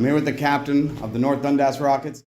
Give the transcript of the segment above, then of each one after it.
I'm here with the captain of the North Dundas Rockets.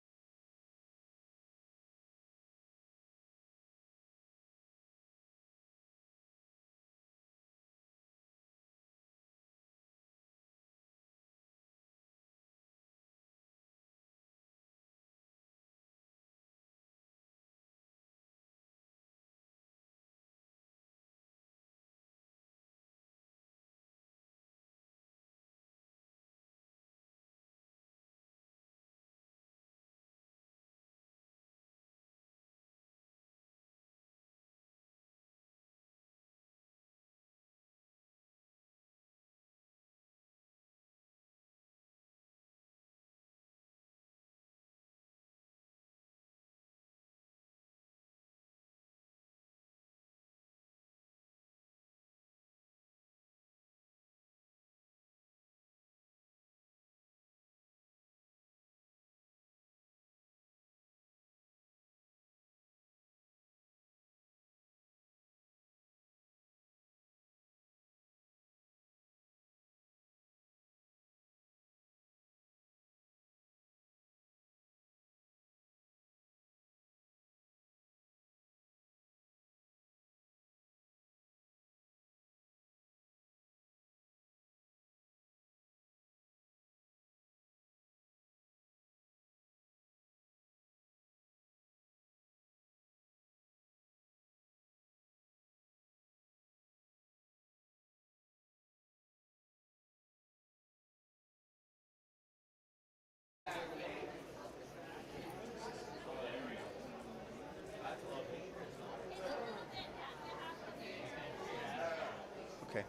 Okay.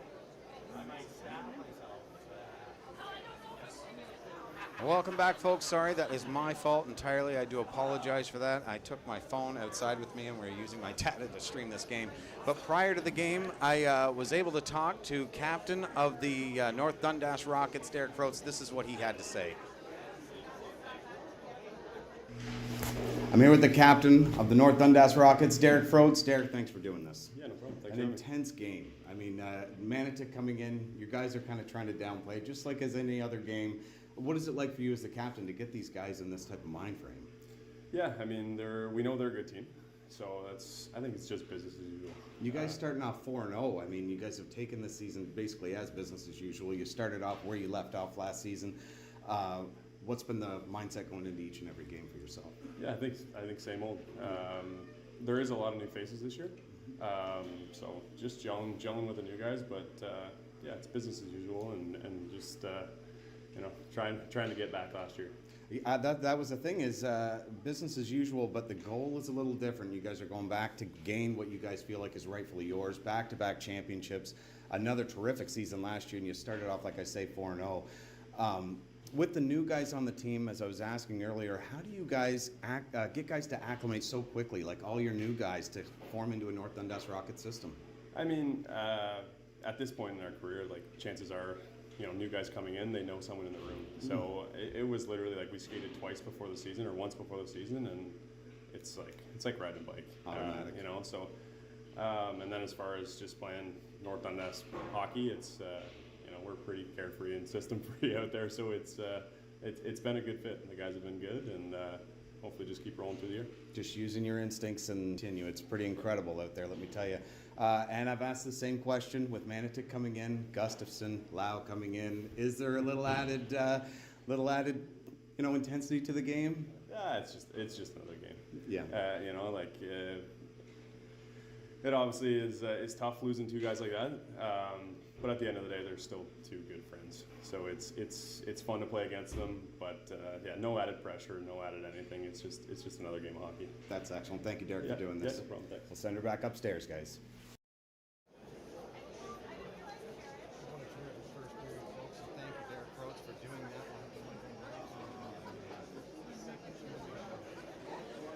Welcome back, folks. Sorry, that is my fault entirely. I do apologize for that. I took my phone outside with me and we're using my data to stream this game. But prior to the game, I was able to talk to captain of the North Dundas Rockets, Derek Froats. This is what he had to say. I'm here with the captain of the North Dundas Rockets, Derek Froats. Derek, thanks for doing this. Yeah, no problem. Thanks. An intense game. I mean, Manotick coming in, you guys are kind of trying to downplay it, just like as any other game. What is it like for you as the captain to get these guys in this type of mind frame? Yeah, I mean, we know they're a good team, so I think it's just business as usual. You guys starting off 4-0. I mean, you guys have taken this season basically as business as usual. You started off where you left off last season. What's been the mindset going into each and every game for yourself? Yeah, I think same old. There is a lot of new faces this year, so just gelling with the new guys. But yeah, it's business as usual, and just trying to get back last year. That was the thing is business as usual, but the goal is a little different. You guys are going back to gain what you guys feel like is rightfully yours. Back-to-back championships, another terrific season last year, and you started off, like I say, 4-0. With the new guys on the team, as I was asking earlier, how do you guys get guys to acclimate so quickly, like all your new guys, to form into a North Dundas Rocket system? I mean, at this point in our career, like chances are, new guys coming in, they know someone in the room. So it was literally like we skated twice before the season or once before the season, and it's like riding a bike. Automatic. So and then as far as just playing North Dundas hockey, it's we're pretty carefree and system free out there, so it's been a good fit. The guys have been good, and hopefully just keep rolling through the year. Just using your instincts and continue. It's pretty incredible out there, let me tell you. And I've asked the same question with Manotick coming in, Gustafson, Lau coming in. Is there a little added intensity to the game? Yeah, it's just another game. Yeah. It obviously is tough losing two guys like that. But at the end of the day, they're still two good friends. So it's fun to play against them. But yeah, no added pressure, no added anything. It's just another game of hockey. That's excellent. Thank you, Derek, for doing this. Yeah, no problem. Thanks. We'll send her back upstairs, guys.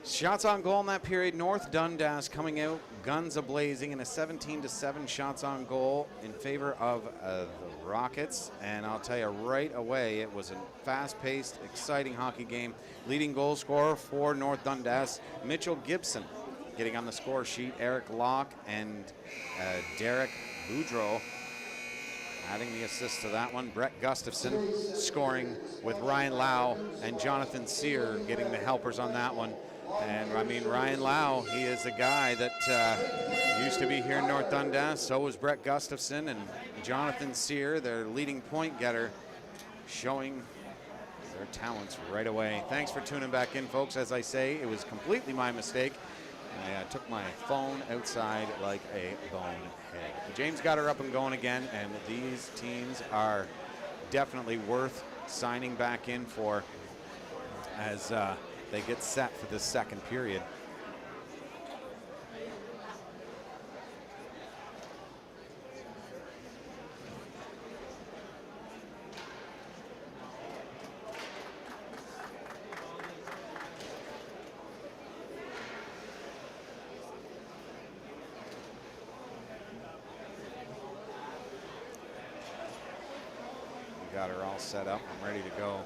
Shots on goal in that period. North Dundas coming out, guns a-blazing in a 17-7 shots on goal in favor of the Rockets. And I'll tell you right away, it was a fast-paced, exciting hockey game. Leading goal scorer for North Dundas, Mitchell Gibson. Getting on the score sheet, Eric Locke and Derek Boudreau. adding the assist to that one. Brett Gustafson scoring with Ryan Lau and Jonathan Sear getting the helpers on that one. And I mean, Ryan Lau, he is a guy that used to be here in North Dundas. So was Brett Gustafson, and Jonathan Sear, their leading point getter, showing their talents right away. Thanks for tuning back in, folks. As I say, it was completely my mistake. I took my phone outside like a bonehead. James got her up and going again, and these teams are definitely worth signing back in for as they get set for the second period. Got her all set up and ready to go.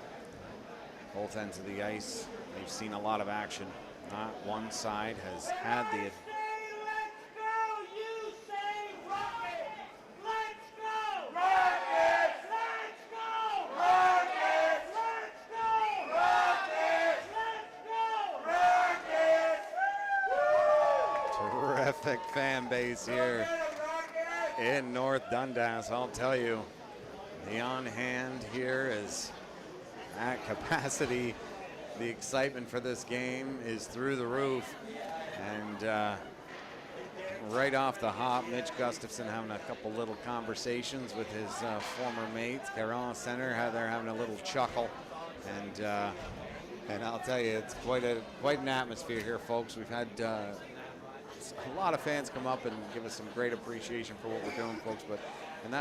Both ends of the ice. They've seen a lot of action. Not one side has had the. Let's go! You say Rockets! Let's go! Rockets! Let's go! Rockets! Let's go! Rockets! Let's go! Rockets! Terrific fan base here in North Dundas, I'll tell you. The on hand here is at capacity. The excitement for this game is through the roof. And right off the hop, Mitch Gustafson having a couple little conversations with his former mates. Caron Center, they're having a little chuckle. And I'll tell you, it's quite an atmosphere here, folks. We've had a lot of fans come up and give us some great appreciation for what we're doing, folks. And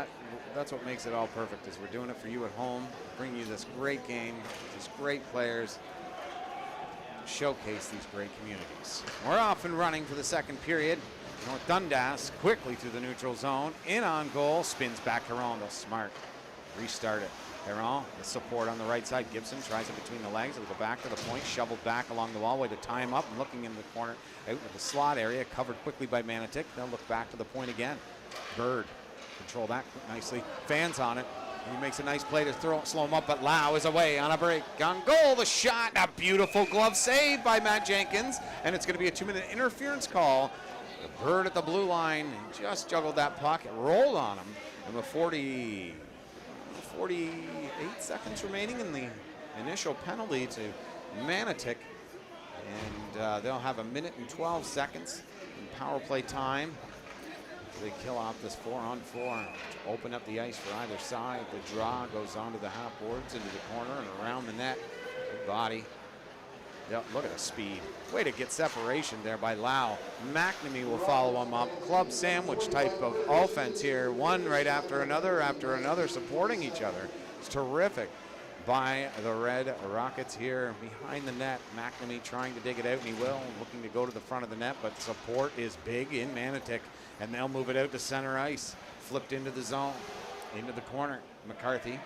that's what makes it all perfect, is we're doing it for you at home, bringing you this great game, these great players, showcase these great communities. We're off and running for the second period. North Dundas quickly through the neutral zone, in on goal, spins back to Heron. They'll smart restart it. Heron, the support on the right side. Gibson tries it between the legs. It'll go back to the point, shoveled back along the wall, way to tie him up, and looking in the corner, out into the slot area, covered quickly by Manotick. They'll look back to the point again. Bird, control that nicely. Fans on it. He makes a nice play to slow him up, but Lau is away on a break. On goal, the shot, a beautiful glove save by Matt Jenkins, and it's going to be a 2-minute interference call. The Bird at the blue line just juggled that puck. It rolled on him, and with 48 seconds remaining in the initial penalty to Manotick, and they'll have 1:12 in power play time. They kill off this 4-on-4 to open up the ice for either side. The draw goes onto the half boards, into the corner and around the net. Good body. Yep, look at the speed. Way to get separation there by Lau. McNamee will follow him up. Club sandwich type of offense here. One right after another, supporting each other. It's terrific by the Red Rockets here behind the net. McNamee trying to dig it out, and he will, looking to go to the front of the net, but support is big in Manotick, and they'll move it out to center ice. Flipped into the zone, into the corner. McCarthy,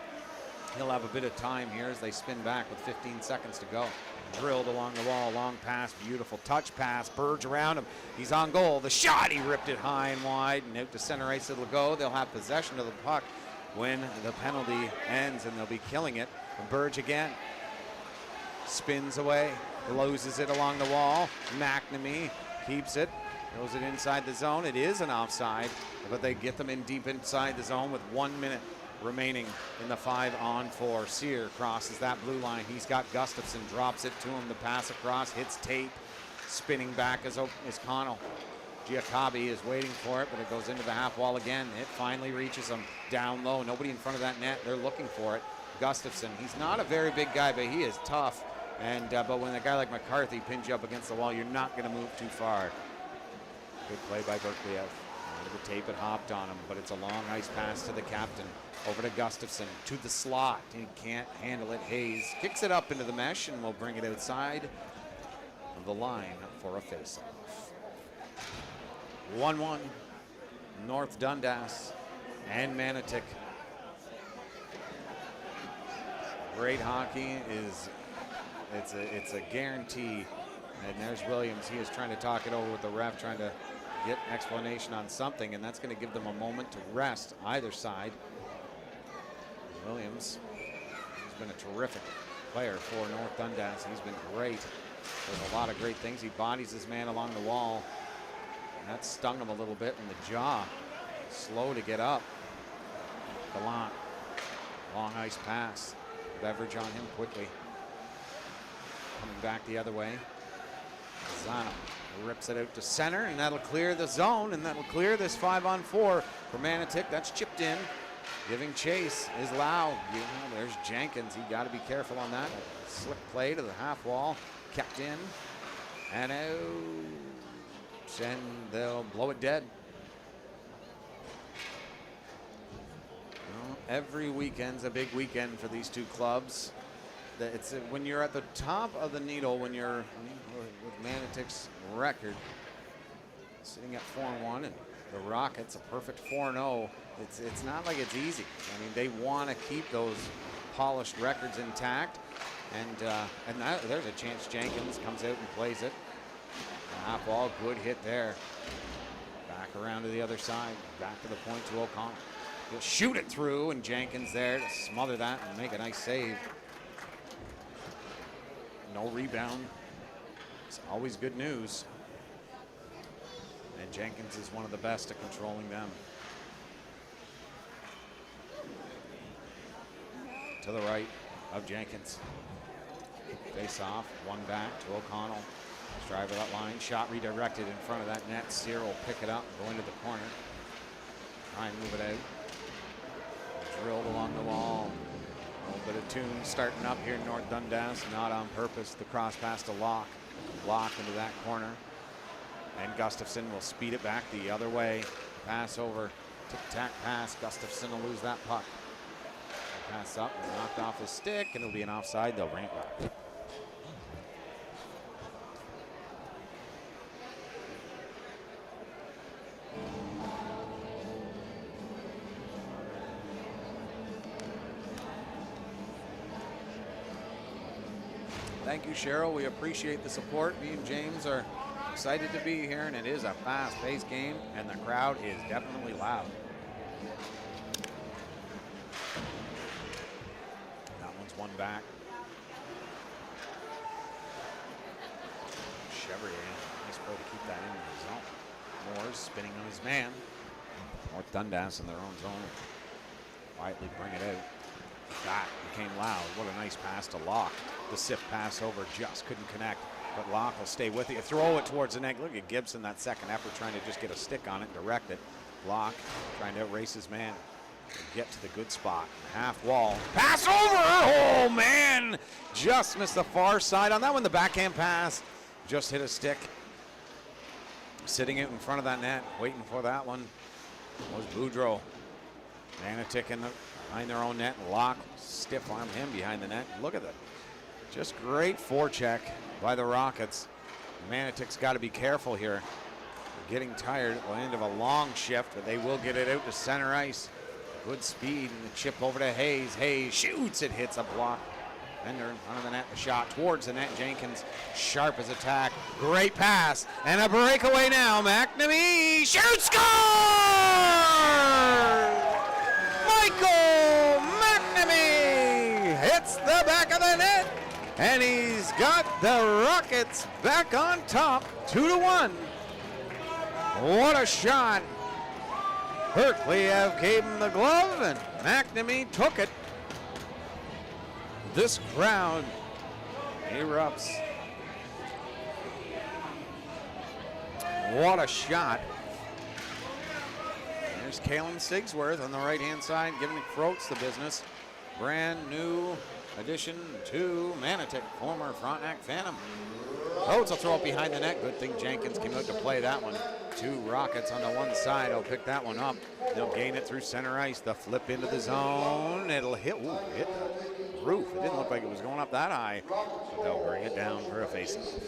he'll have a bit of time here as they spin back with 15 seconds to go. Drilled along the wall, long pass, beautiful touch pass. Burge around him. He's on goal. The shot, he ripped it high and wide, and out to center ice it'll go. They'll have possession of the puck when the penalty ends, and they'll be killing it. And Burge again spins away, loses it along the wall. McNamee keeps it, throws it inside the zone. It is an offside, but they get them in deep inside the zone with 1 minute remaining in the 5-on-4. Sear crosses that blue line. He's got Gustafson, drops it to him. The pass across, hits tape. Spinning back is Connell. Giacobbe is waiting for it, but it goes into the half wall again. It finally reaches him down low. Nobody in front of that net. They're looking for it. Gustafson, he's not a very big guy, but he is tough. And but when a guy like McCarthy pins you up against the wall, you're not going to move too far. Good play by Berkley. The tape, it hopped on him, but it's a long ice pass to the captain. Over to Gustafson, to the slot. He can't handle it. Hayes kicks it up into the mesh, and will bring it outside of the line for a face-off. 1-1, North Dundas and Manotick. Great hockey is, it's a guarantee. And there's Williams. He is trying to talk it over with the ref, trying to get explanation on something, and that's going to give them a moment to rest either side. Williams, he's been a terrific player for North Dundas. He's been great. Does a lot of great things. He bodies his man along the wall. And that stung him a little bit in the jaw. Slow to get up. Gallant. Long ice pass. Beverage on him quickly. Coming back the other way. Zano rips it out to center, and that'll clear the zone, and that'll clear this 5-on-4 for Manotick. That's chipped in. Giving chase is Lau. There's Jenkins. He got to be careful on that. Slick play to the half wall. Kept in. And out. And they'll blow it dead. Well, every weekend's a big weekend for these two clubs. It's when you're at the top of the needle, when you're with Manotick's record, sitting at 4-1, and the Rockets a perfect 4-0. It's not like it's easy. I mean, they want to keep those polished records intact, and there's a chance. Jenkins comes out and plays it. Half ball, good hit there. Back around to the other side, back to the point to O'Connell. He'll shoot it through, and Jenkins there to smother that and make a nice save. No rebound. It's always good news. And Jenkins is one of the best at controlling them. To the right of Jenkins. Face off, one back to O'Connell. Drive that line, shot redirected in front of that net. Sear will pick it up, go into the corner. Try and move it out. Drilled along the wall. A little bit of tune starting up here in North Dundas, not on purpose. The cross pass to Locke. Locke into that corner. And Gustafson will speed it back the other way. Pass over, tic-tac pass. Gustafson will lose that puck. Pass up, knocked off his stick, and it'll be an offside. They'll ramp up. Thank you, Cheryl. We appreciate the support. Me and James are excited to be here, and it is a fast-paced game, and the crowd is definitely loud. That one's one back. Chevrier, nice play to keep that in the zone. Moore's spinning on his man. North Dundas in their own zone. Quietly bring it out. That became loud. What a nice pass to Locke. The sift pass over, just couldn't connect. But Locke will stay with it. Throw it towards the net. Look at Gibson, that second effort, trying to just get a stick on it, direct it. Locke trying to outrace his man. Get to the good spot. Half wall. Pass over! Oh, man! Just missed the far side on that one. The backhand pass just hit a stick. Sitting out in front of that net, waiting for that one was Boudreau. Manotick behind their own net. Locke stiff arm him behind the net. Look at that. Just great forecheck by the Rockets. Manotick's got to be careful here. They're getting tired at the end of a long shift, but they will get it out to center ice. Good speed, and the chip over to Hayes. Hayes shoots, it hits a block. Bender in front of the net, the shot towards the net. Jenkins, sharp as attack. Great pass, and a breakaway now. McNamee shoots, score! Michael McNamee hits the back of the net, and he's got the Rockets back on top, 2-1. What a shot. Herkliev gave him the glove, and McNamee took it. This crowd erupts. What a shot. There's Kalen Sigsworth on the right-hand side, giving Croats the business. Brand new addition to Manotick, former Frontenac Phantom. Croats will throw it behind the net. Good thing Jenkins came out to play that one. Two Rockets on the one side. He'll pick that one up. They'll gain it through center ice. The flip into the zone. It'll hit the roof. It didn't look like it was going up that high. But they'll bring it down for a face-off.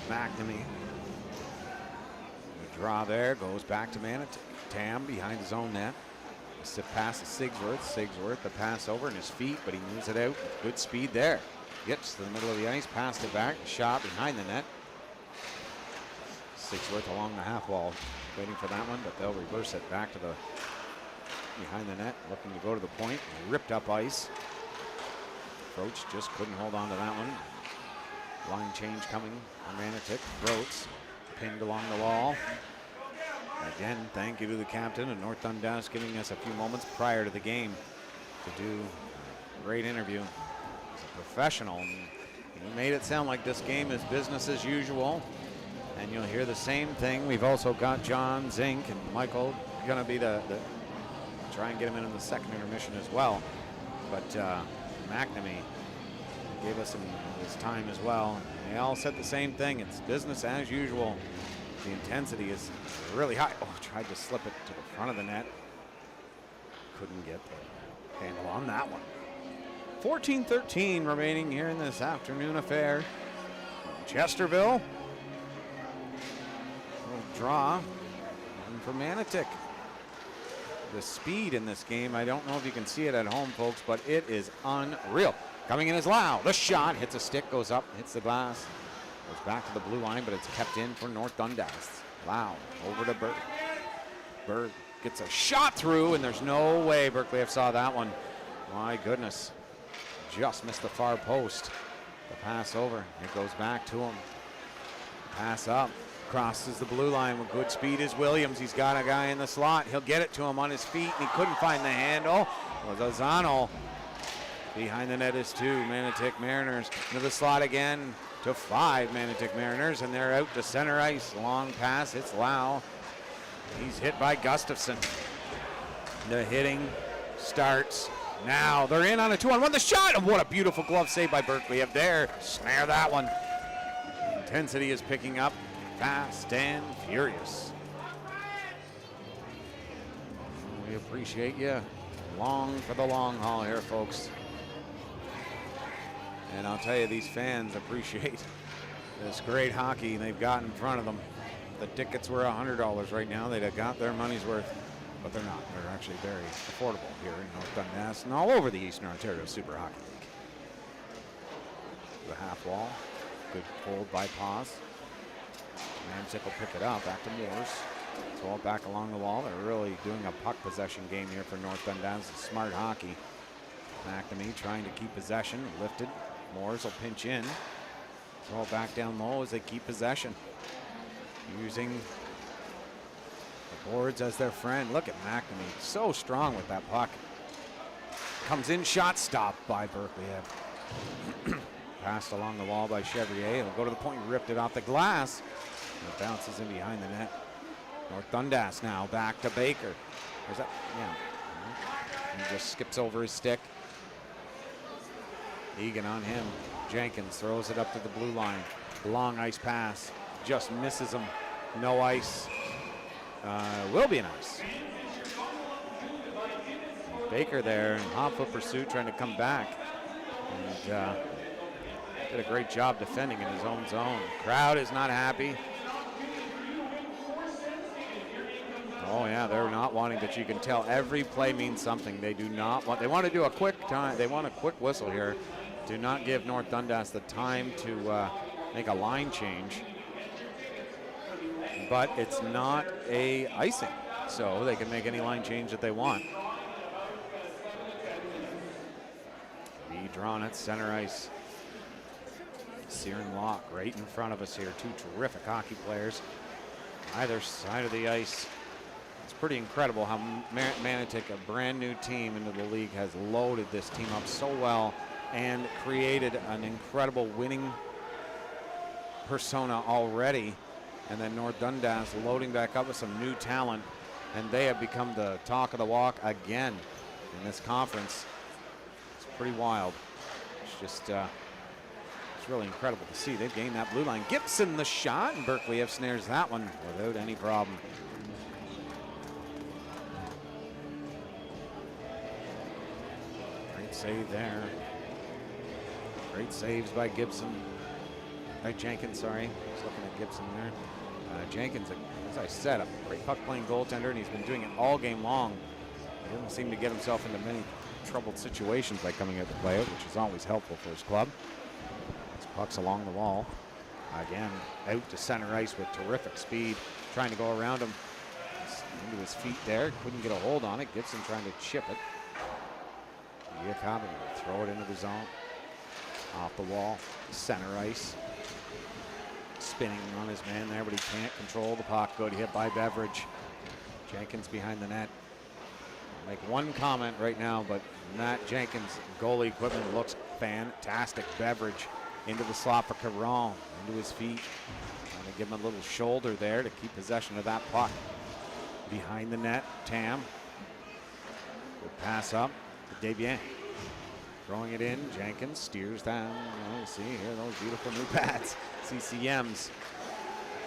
McNamee. The draw there goes back to Manotick. Tam behind his own net. The pass to Sigsworth. Sigsworth, the pass over in his feet, but he moves it out. Good speed there. Gets to the middle of the ice, passed it back, shot behind the net. Sigsworth along the half wall, waiting for that one, but they'll reverse it back to the behind the net, looking to go to the point. Ripped up ice. Roach just couldn't hold on to that one. Line change coming from Manotick. Roach pinned along the wall. Again, thank you to the captain of North Dundas giving us a few moments prior to the game to do a great interview. He's a professional. And he made it sound like this game is business as usual. And you'll hear the same thing. We've also got John Zink and Michael going to be the try and get him in the second intermission as well. But McNamee gave us some of his time as well. They all said the same thing. It's business as usual. The intensity is really high. Oh, tried to slip it to the front of the net. Couldn't get the handle on that one. 14-13 remaining here in this afternoon affair. Chesterville. Little draw. And for Manotick. The speed in this game, I don't know if you can see it at home, folks, but it is unreal. Coming in is Lau. The shot hits a stick, goes up, hits the glass. Goes back to the blue line, but it's kept in for North Dundas. Lau over to Berg. Berg gets a shot through, and there's no way Berkeley saw that one. My goodness. Just missed the far post. The pass over. It goes back to him. Pass up. Crosses the blue line with good speed is Williams. He's got a guy in the slot. He'll get it to him on his feet, and he couldn't find the handle. Lozano. Behind the net is 2 Manotick Mariners. Into the slot again to 5 Manotick Mariners, and they're out to center ice. Long pass. It's Lau. He's hit by Gustafson. The hitting starts now. They're in on a 2-on-1. The shot, and what a beautiful glove save by Berkeley up there. Snare that one. Intensity is picking up. Fast and furious. We appreciate you. Long for the long haul here, folks. And I'll tell you, these fans appreciate this great hockey they've got in front of them. The tickets were $100 right now. They'd have got their money's worth, but they're not. They're actually very affordable here in North Dundas and all over the Eastern Ontario Super Hockey League. The half wall. Good hold by Paz. Manotick will pick it up, back to Moores. It's all back along the wall. They're really doing a puck possession game here for North Dundas. It's smart hockey. McNamee trying to keep possession, lifted. Moores will pinch in. It's all back down low as they keep possession. Using the boards as their friend. Look at McNamee, so strong with that puck. Comes in, shot stopped by Berkeley. Passed along the wall by Chevrier. He'll go to the point, ripped it off the glass. And it bounces in behind the net. North Dundas now back to Baker. Where's that? Yeah. He just skips over his stick. Egan on him. Jenkins throws it up to the blue line. Long ice pass. Just misses him. No ice. Will be an ice. Baker there in hot foot pursuit trying to come back. And did a great job defending in his own zone. Crowd is not happy. Oh yeah, they're not wanting, but you can tell every play means something. They do not want, they want to do a quick time, they want a quick whistle here. Do not give North Dundas the time to make a line change. But it's not a icing, so they can make any line change that they want. Be drawn at center ice. Searing Locke right in front of us here. 2 terrific hockey players. Either side of the ice. It's pretty incredible how Manotick, a brand new team into the league, has loaded this team up so well and created an incredible winning persona already. And then North Dundas loading back up with some new talent, and they have become the talk of the walk again in this conference. It's pretty wild. It's just it's really incredible to see. They've gained that blue line. Gibson the shot, and Berkeley snares that one without any problem. Great save there. Great saves by Gibson. By Jenkins, sorry. I was looking at Gibson there. Jenkins, as I said, a great puck-playing goaltender, and he's been doing it all game long. He doesn't seem to get himself into many troubled situations by coming out to play it, which is always helpful for his club. Puck's along the wall. Again, out to center ice with terrific speed, trying to go around him. Into his feet there, couldn't get a hold on it. Gibson trying to chip it. Yakab will throw it into the zone. Off the wall, center ice. Spinning on his man there, but he can't control the puck. Good hit by Beveridge. Jenkins behind the net. I'll make one comment right now, but Matt Jenkins' goalie equipment looks fantastic. Beveridge into the slot for Caron, into his feet. Trying to give him a little shoulder there to keep possession of that puck. Behind the net, Tam. Good pass up to Desbiens. Throwing it in, Jenkins steers down. Oh, see here, those beautiful new pads. CCM's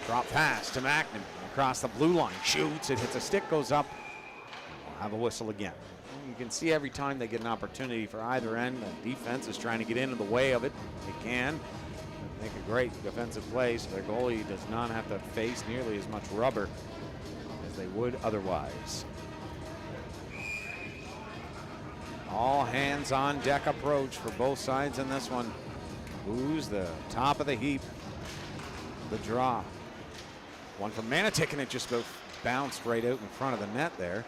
drop pass to McNamee across the blue line. Shoots, it hits a stick, goes up. We'll have a whistle again. You can see every time they get an opportunity for either end, the defense is trying to get into the way of it. They can make a great defensive play, so their goalie does not have to face nearly as much rubber as they would otherwise. All hands on deck approach for both sides in this one. Who's the top of the heap? The draw. One from Manotick, and it just bounced right out in front of the net there.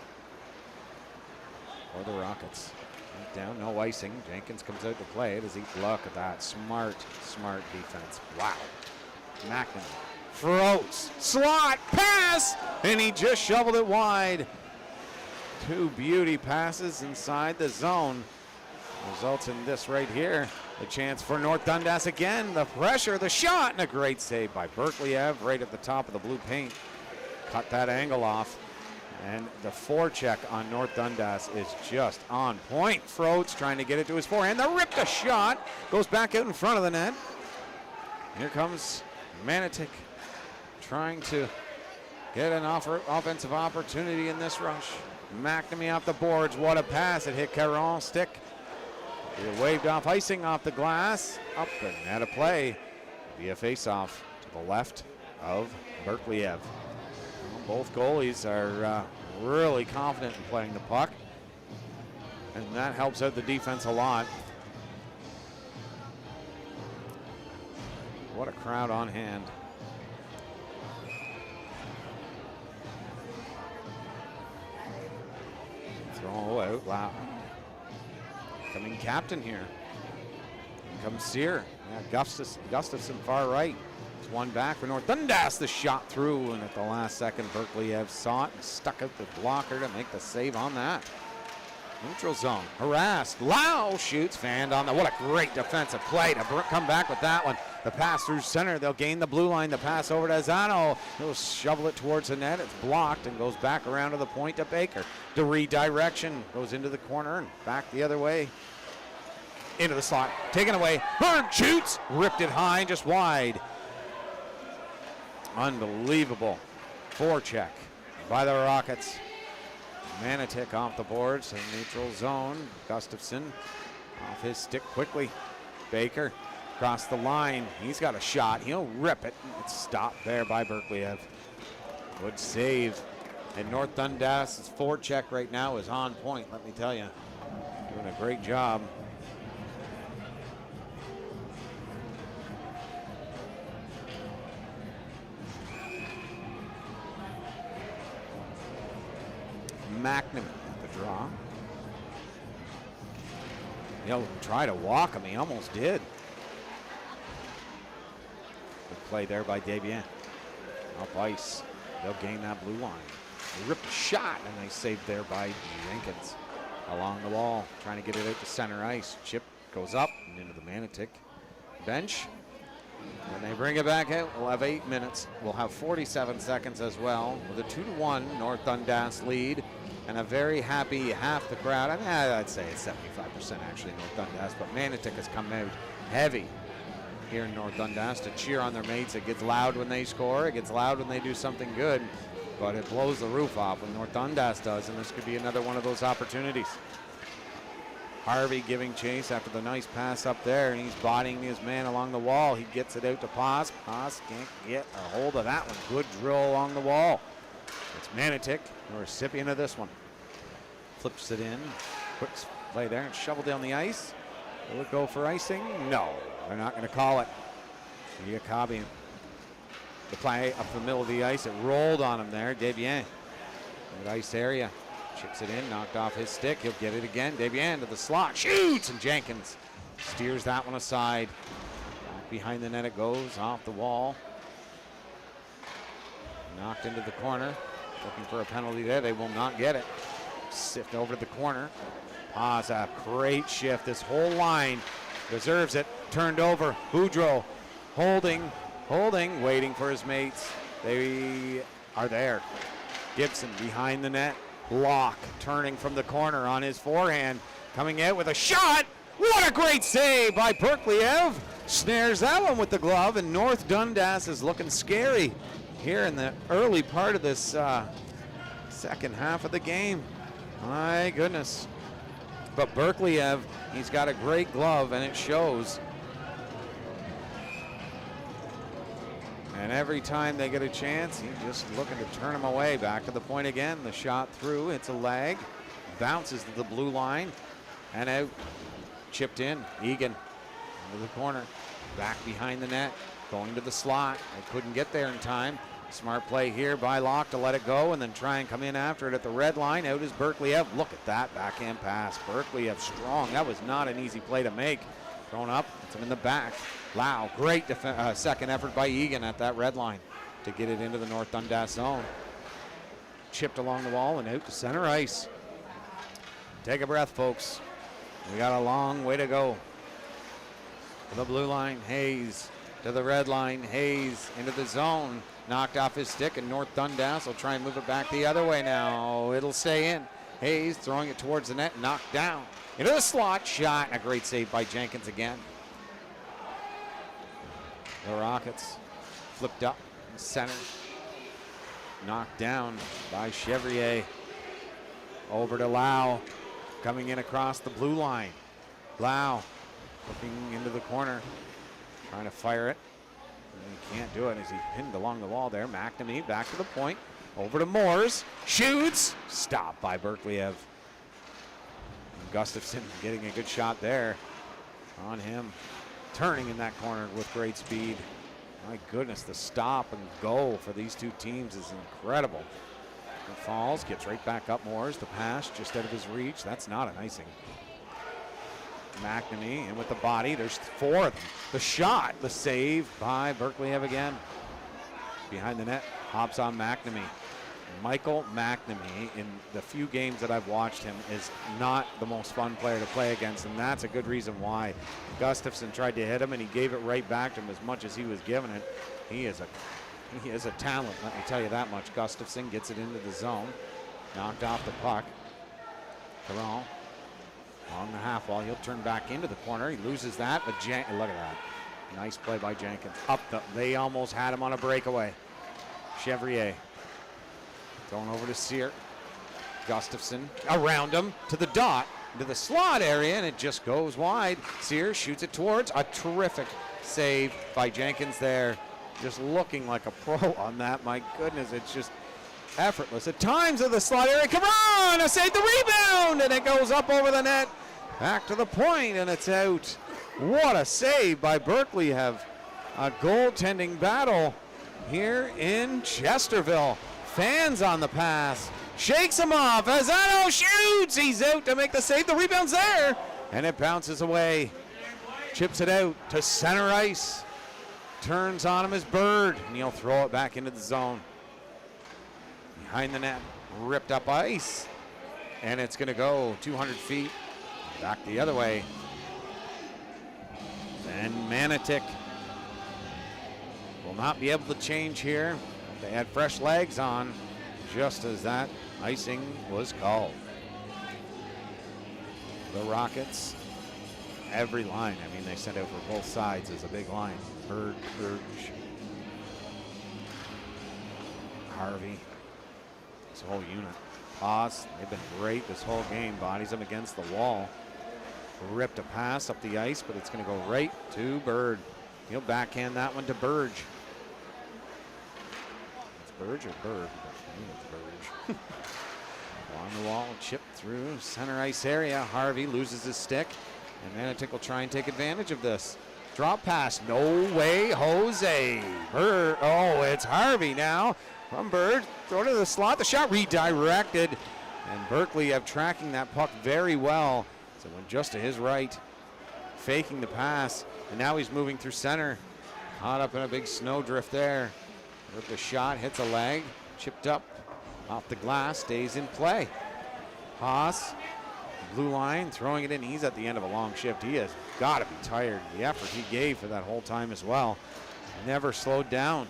For the Rockets. Right down, no icing. Jenkins comes out to play it as he look at that smart defense. Wow. McNamee froze. Slot pass, and he just shoveled it wide. Two beauty passes inside the zone. Results in this right here. The chance for North Dundas again. The pressure, the shot, and a great save by Berkley-Ev right at the top of the blue paint. Cut that angle off. And the forecheck on North Dundas is just on point. Froats trying to get it to his forehand. The ripped a shot. Goes back out in front of the net. Here comes Manotick trying to get an offensive opportunity in this rush. McNamee off the boards. What a pass. It hit Caron's stick. He waved off icing off the glass. Up and out of play. Be a face-off to the left of Berkley-Ev. Both goalies are really confident in playing the puck, and that helps out the defense a lot. What a crowd on hand. Throw out loud. Coming captain here. Here comes Sear. Yeah, Gustafson far right. One back for North Dundas. The shot through, and at the last second, Berkley-Ev saw it and stuck out the blocker to make the save on that. Neutral zone, harassed. Lau shoots, fanned on that. What a great defensive play to come back with that one. The pass through center. They'll gain the blue line. The pass over to Zano. He'll shovel it towards the net. It's blocked and goes back around to the point to Baker. The redirection goes into the corner and back the other way. Into the slot. Taken away. Bird shoots. Ripped it high, just wide. Unbelievable forecheck by the Rockets. Manotick off the boards in neutral zone. Gustafson off his stick quickly. Baker across the line. He's got a shot. He'll rip it. It's stopped there by Berkley-Ev. Good save. And North Dundas' forecheck right now is on point, let me tell you. Doing a great job. McNamee at the draw. He'll try to walk him. He almost did. Good play there by Desbiens. Up ice. They'll gain that blue line. They ripped a shot, and they saved there by Jenkins. Along the wall, trying to get it out to center ice. Chip goes up and into the Manotick bench. And they bring it back out. We'll have 8 minutes. We'll have 47 seconds as well. With a 2-1 North Dundas lead. And a very happy half the crowd. I mean, I'd say it's 75% actually North Dundas, but Manotick has come out heavy here in North Dundas to cheer on their mates. It gets loud when they score. It gets loud when they do something good, but it blows the roof off when North Dundas does, and this could be another one of those opportunities. Harvey giving chase after the nice pass up there, and he's bodying his man along the wall. He gets it out to Paz. Paz can't get a hold of that one. Good drill along the wall. It's Manotick, the recipient of this one. Flips it in. Quick play there and shovel down the ice. Will it go for icing? No, they're not going to call it. Giacobbe. The play up the middle of the ice. It rolled on him there. Desbiens. Good ice area. Chips it in, knocked off his stick. He'll get it again. Desbiens to the slot. Shoots! And Jenkins steers that one aside. Back behind the net it goes. Off the wall. Knocked into the corner. Looking for a penalty there. They will not get it. Sift over to the corner. Paz, a great shift. This whole line deserves it. Turned over. Boudreau holding, waiting for his mates. They are there. Gibson behind the net. Block turning from the corner on his forehand. Coming out with a shot. What a great save by Berkliev. Snares that one with the glove, and North Dundas is looking scary here in the early part of this second half of the game. My goodness. But Berkliev, he's got a great glove, and it shows. And every time they get a chance, he's just looking to turn them away. Back to the point again. The shot through. It's a lag. Bounces to the blue line. And out. Chipped in. Egan into the corner. Back behind the net. Going to the slot. They couldn't get there in time. Smart play here by Locke to let it go and then try and come in after it at the red line. Out is Berkliev. Look at that backhand pass. Berkliev strong. That was not an easy play to make. Thrown up. It's him in the back. Lau, great second effort by Egan at that red line to get it into the North Dundas zone. Chipped along the wall and out to center ice. Take a breath, folks. We got a long way to go. To the blue line, Hayes. To the red line, Hayes into the zone. Knocked off his stick, and North Dundas will try and move it back the other way now. It'll stay in. Hayes throwing it towards the net, knocked down. Into the slot, shot, and a great save by Jenkins again. The Rockets flipped up in center. Knocked down by Chevrier. Over to Lau. Coming in across the blue line. Lau looking into the corner. Trying to fire it. And he can't do it as he pinned along the wall there. McNamee back to the point. Over to Moores. Shoots. Stopped by Berkliev. Gustafson getting a good shot there on him. Turning in that corner with great speed. My goodness, the stop and go for these two teams is incredible. It falls, gets right back up Moores. The pass just out of his reach. That's not an icing. McNamee in with the body. There's four of them. The shot, the save by Berkliev again. Behind the net, hops on McNamee. Michael McNamee, in the few games that I've watched him, is not the most fun player to play against, and that's a good reason why. Gustafson tried to hit him, and he gave it right back to him as much as he was giving it. He is a talent, let me tell you that much. Gustafson gets it into the zone. Knocked off the puck. Caron on the half wall. He'll turn back into the corner. He loses that, but look at that. Nice play by Jenkins. They almost had him on a breakaway. Chevrier. Thrown over to Sear. Gustafson around him to the dot, into the slot area, and it just goes wide. Sear shoots it towards. A terrific save by Jenkins there. Just looking like a pro on that. My goodness, it's just effortless. At times of the slot area, come on, a save the rebound, and it goes up over the net. Back to the point, and it's out. What a save by Berkliev. A goaltending battle here in Chesterville. Fans on the pass. Shakes him off. Azzano shoots. He's out to make the save. The rebound's there. And it bounces away. Chips it out to center ice. Turns on him as Bird. And he'll throw it back into the zone. Behind the net. Ripped up ice. And it's going to go 200 feet. Back the other way. And Manotick will not be able to change here. They had fresh legs on just as that icing was called. The Rockets, every line, I mean, they sent out for both sides as a big line. Bird, Burge, Harvey, this whole unit. Paz, they've been great this whole game. Bodies them against the wall. Ripped a pass up the ice, but it's going to go right to Bird. He'll backhand that one to Burge. Burge or Bird? I think it's Burge. Along the wall, chip through center ice area. Harvey loses his stick, and Manotick will try and take advantage of this. drop pass. No way, Jose. Bird. Oh, it's Harvey now from Bird. Throw to the slot. The shot redirected. And Berkeley tracking that puck very well. So it went just to his right, faking the pass. And now he's moving through center. Caught up in a big snowdrift there. With the shot, hits a leg. Chipped up off the glass, stays in play. Haas, blue line, throwing it in. He's at the end of a long shift. He has got to be tired. The effort he gave for that whole time as well. Never slowed down.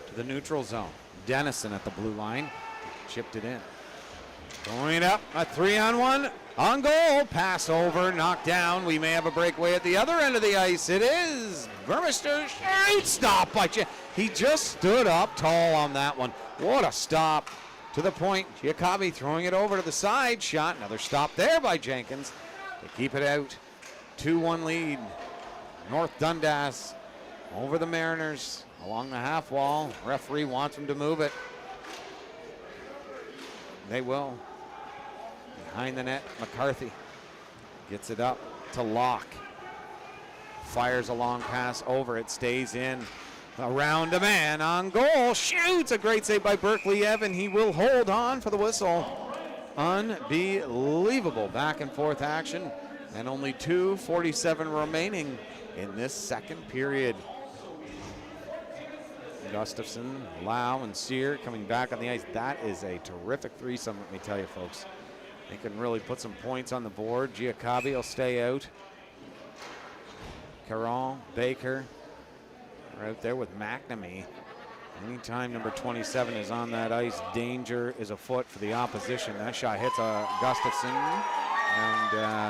To the neutral zone. Dennison at the blue line. Chipped it in. Throwing it up, a 3-on-1. On goal, pass over, knocked down. We may have a breakaway at the other end of the ice. It is Vermister. Great stop by He just stood up tall on that one. What a stop. To the point, Giacobbe throwing it over to the side. Shot, another stop there by Jenkins to keep it out. 2-1 lead. North Dundas over the Mariners along the half wall. Referee wants him to move it. They will. Behind the net, McCarthy gets it up to Locke. Fires a long pass over, it stays in. Around a man on goal, shoots! A great save by Berkeley Evan. He will hold on for the whistle. Unbelievable back and forth action. And only 2:47 remaining in this second period. Gustafson, Lau, and Sear coming back on the ice. That is a terrific threesome, let me tell you, folks. They can really put some points on the board. Giacobbe will stay out. Caron, Baker are out there with McNamee. Anytime number 27 is on that ice, danger is afoot for the opposition. That shot hits Gustafson. And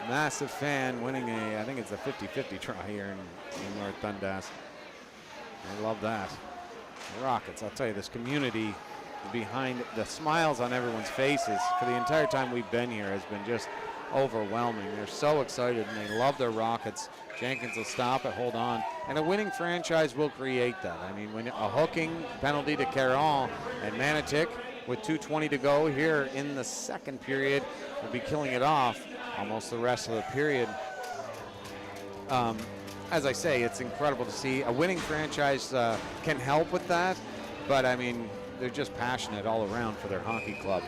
massive fan winning I think it's a 50-50 try here in North Dundas. I love that. The Rockets, I'll tell you, this community behind the smiles on everyone's faces for the entire time we've been here has been just overwhelming. They're so excited and they love their Rockets. Jenkins will stop it, hold on, and a winning franchise will create that. I mean, when a hooking penalty to Caron and Manotick with 2:20 to go here in the second period will be killing it off almost the rest of the period. As I say, it's incredible to see. A winning franchise can help with that, but I mean, they're just passionate all around for their hockey club.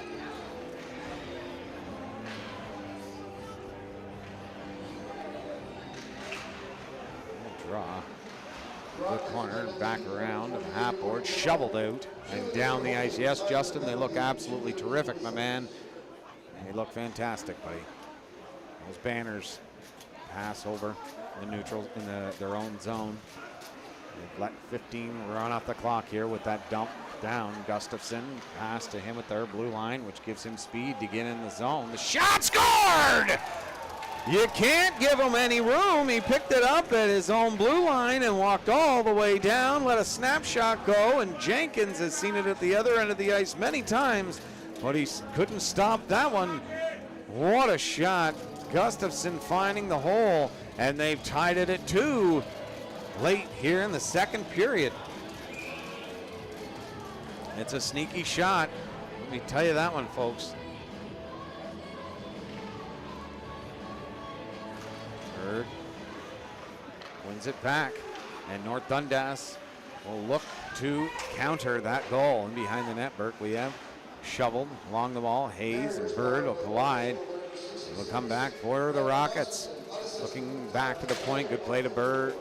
Draw. Good corner, back around, and half board, shoveled out, and down the ice. Yes, Justin, they look absolutely terrific, my man. They look fantastic, buddy. Those banners pass over the neutral in their own zone. They've let 15 run off the clock here with that dump down. Gustafson pass to him at their blue line, which gives him speed to get in the zone. The shot scored! You can't give him any room. He picked it up at his own blue line and walked all the way down, let a snapshot go, and Jenkins has seen it at the other end of the ice many times, but he couldn't stop that one. What a shot. Gustafson finding the hole, and they've tied it at 2 late here in the second period. It's a sneaky shot. Let me tell you that one, folks. Bird wins it back, and North Dundas will look to counter that goal. And behind the net, Berkeley shoveled along the wall. Hayes and Bird will collide. They'll come back for the Rockets. Looking back to the point, good play to Burge.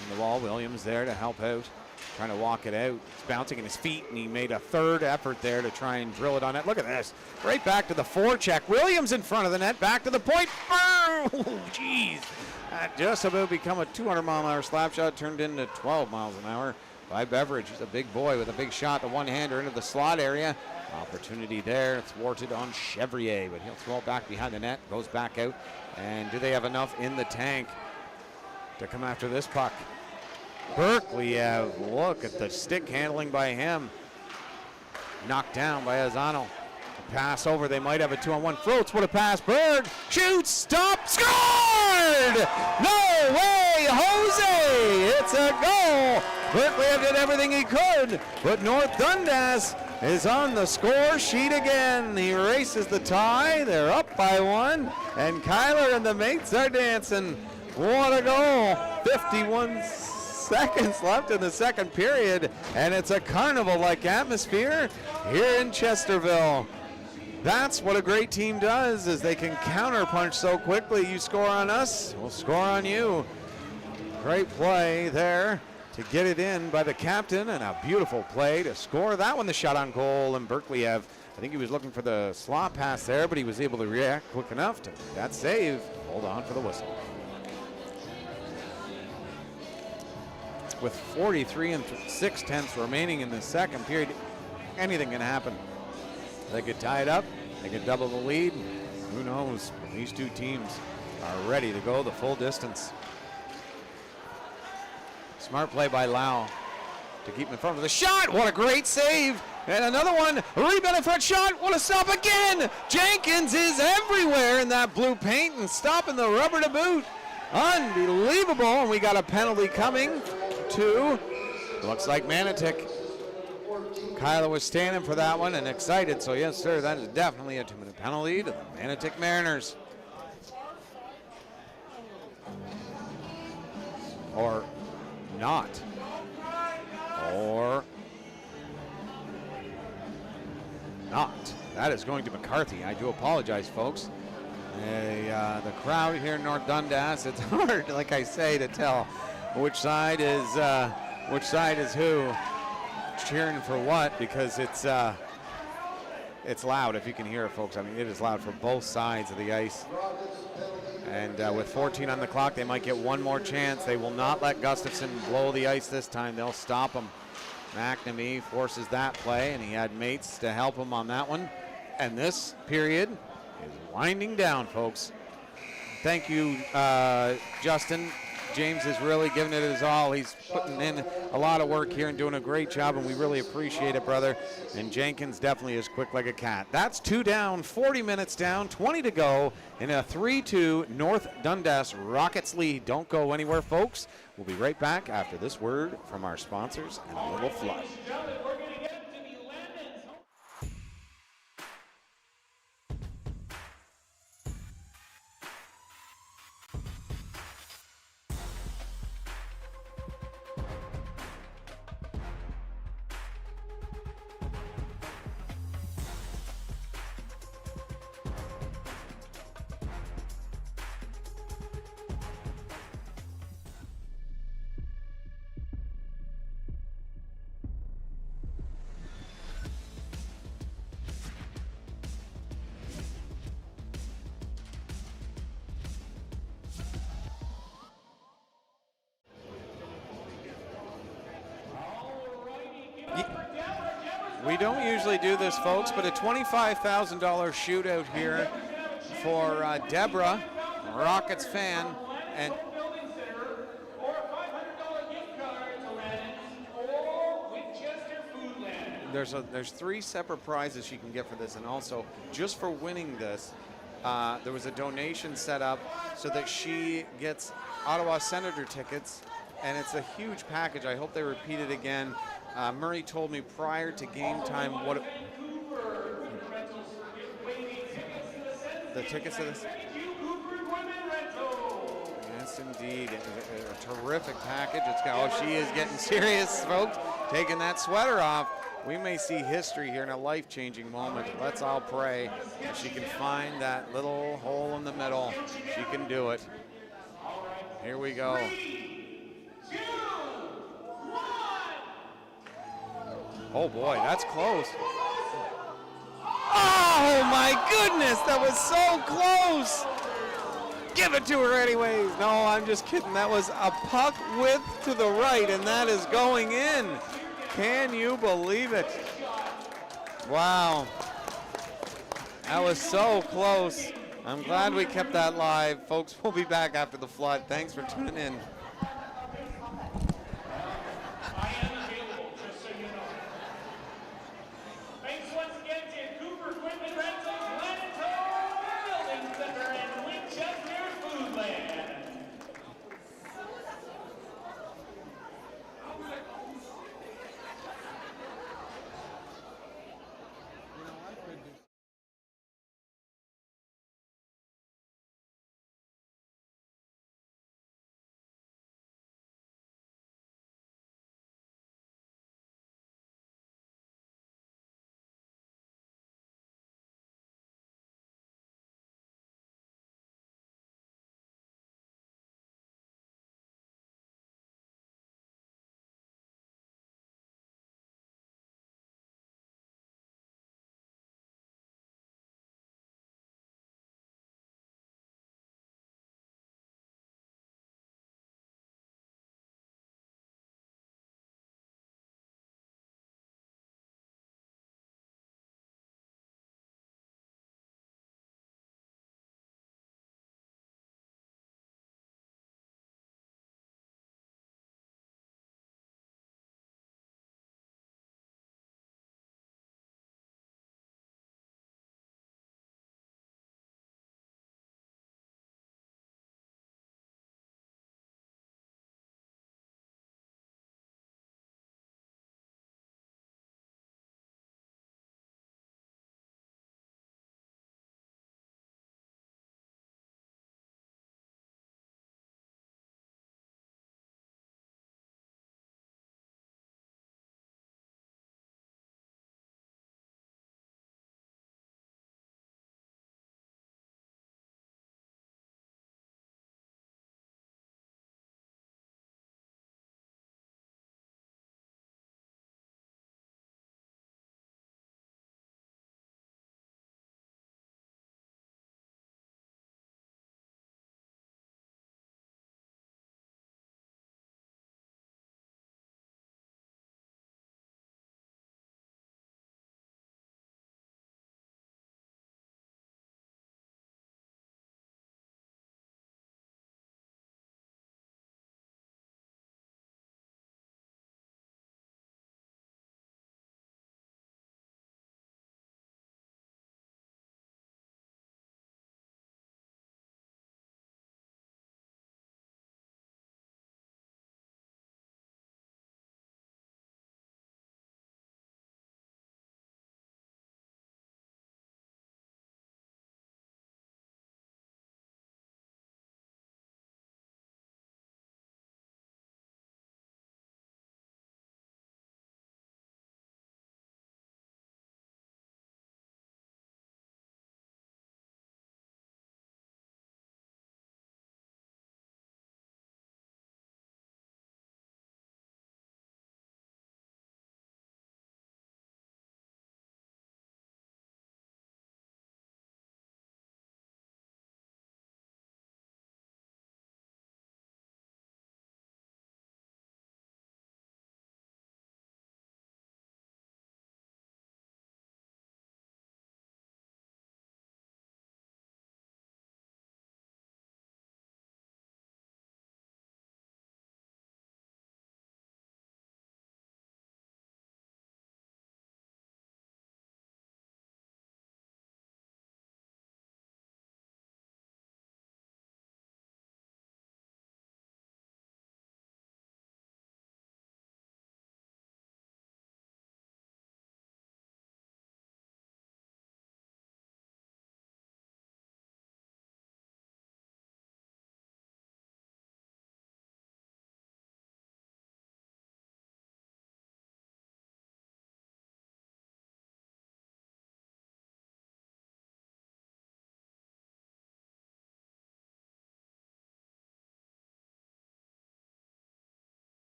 On the wall, Williams there to help out, trying to walk it out. It's bouncing in his feet, and he made a third effort there to try and drill it on it. Look at this, right back to the forecheck. Williams in front of the net, back to the point. Oh, jeez. That just about become a 200-mile-an-hour slap shot, turned into 12 miles an hour by Beveridge. He's a big boy with a big shot, the one-hander into the slot area. Opportunity there, thwarted on Chevrier, but he'll throw it back behind the net, goes back out. And do they have enough in the tank to come after this puck? Berkeley, look at the stick handling by him. Knocked down by Azzano. Pass over, they might have a 2-on-1. Floats, what a pass, Berg shoots, stop, scored! No way, Jose! It's a goal! Berkeley did everything he could, but North Dundas is on the score sheet again. He erases the tie. They're up by 1, and Kyler and the mates are dancing. What a goal. 51 seconds left in the second period, and it's a carnival-like atmosphere here in Chesterville. That's what a great team does, is they can counterpunch so quickly. You score on us, we'll score on you. Great play there to get it in by the captain, and a beautiful play to score that one, the shot on goal. And Berkley, I think he was looking for the slot pass there, but he was able to react quick enough to that save. Hold on for the whistle. With 43 6/10 remaining in the second period, anything can happen. They could tie it up, they could double the lead. Who knows? These two teams are ready to go the full distance. Smart play by Lau to keep him in front of the shot. What a great save. And another one, rebound in front shot. What a stop again. Jenkins is everywhere in that blue paint and stopping the rubber to boot. Unbelievable. And we got a penalty coming to, looks like Manotick. Kyler was standing for that one and excited, so yes, sir, that is definitely a 2-minute penalty to the Manotick Mariners. Or not. Or not. That is going to McCarthy. I do apologize, folks. The crowd here in North Dundas, it's hard, like I say, to tell which side is who. Cheering for what, because it's loud, if you can hear it, folks. I mean, it is loud for both sides of the ice. And with 14 on the clock, they might get one more chance. They will not let Gustafson blow the ice this time. They'll stop him. McNamee forces that play, and he had mates to help him on that one. And this period is winding down, folks. Thank you, Justin. James is really giving it his all. He's putting in a lot of work here and doing a great job, and we really appreciate it, brother. And Jenkins definitely is quick like a cat. That's 2 down, 40 minutes down, 20 to go in a 3-2 North Dundas Rockets lead. Don't go anywhere, folks. We'll be right back after this word from our sponsors and a little flood. We don't usually do this, folks, but a $25,000 shootout here for Deborah, a Rockets fan, and there's 3 separate prizes she can get for this, and also just for winning this, there was a donation set up so that she gets Ottawa Senator tickets, and it's a huge package. I hope they repeat it again. Murray told me prior to game time what the tickets to this. Yes, indeed. A terrific package. It's got, oh, she is getting serious, folks. Taking that sweater off. We may see history here in a life-changing moment. Let's all pray that she can find that little hole in the middle. She can do it. Here we go. 3, 2, 1. Oh boy, that's close. Oh my goodness, that was so close. Give it to her anyways. No, I'm just kidding. That was a puck width to the right, and that is going in. Can you believe it? Wow. That was so close. I'm glad we kept that live. Folks, we'll be back after the flood. Thanks for tuning in.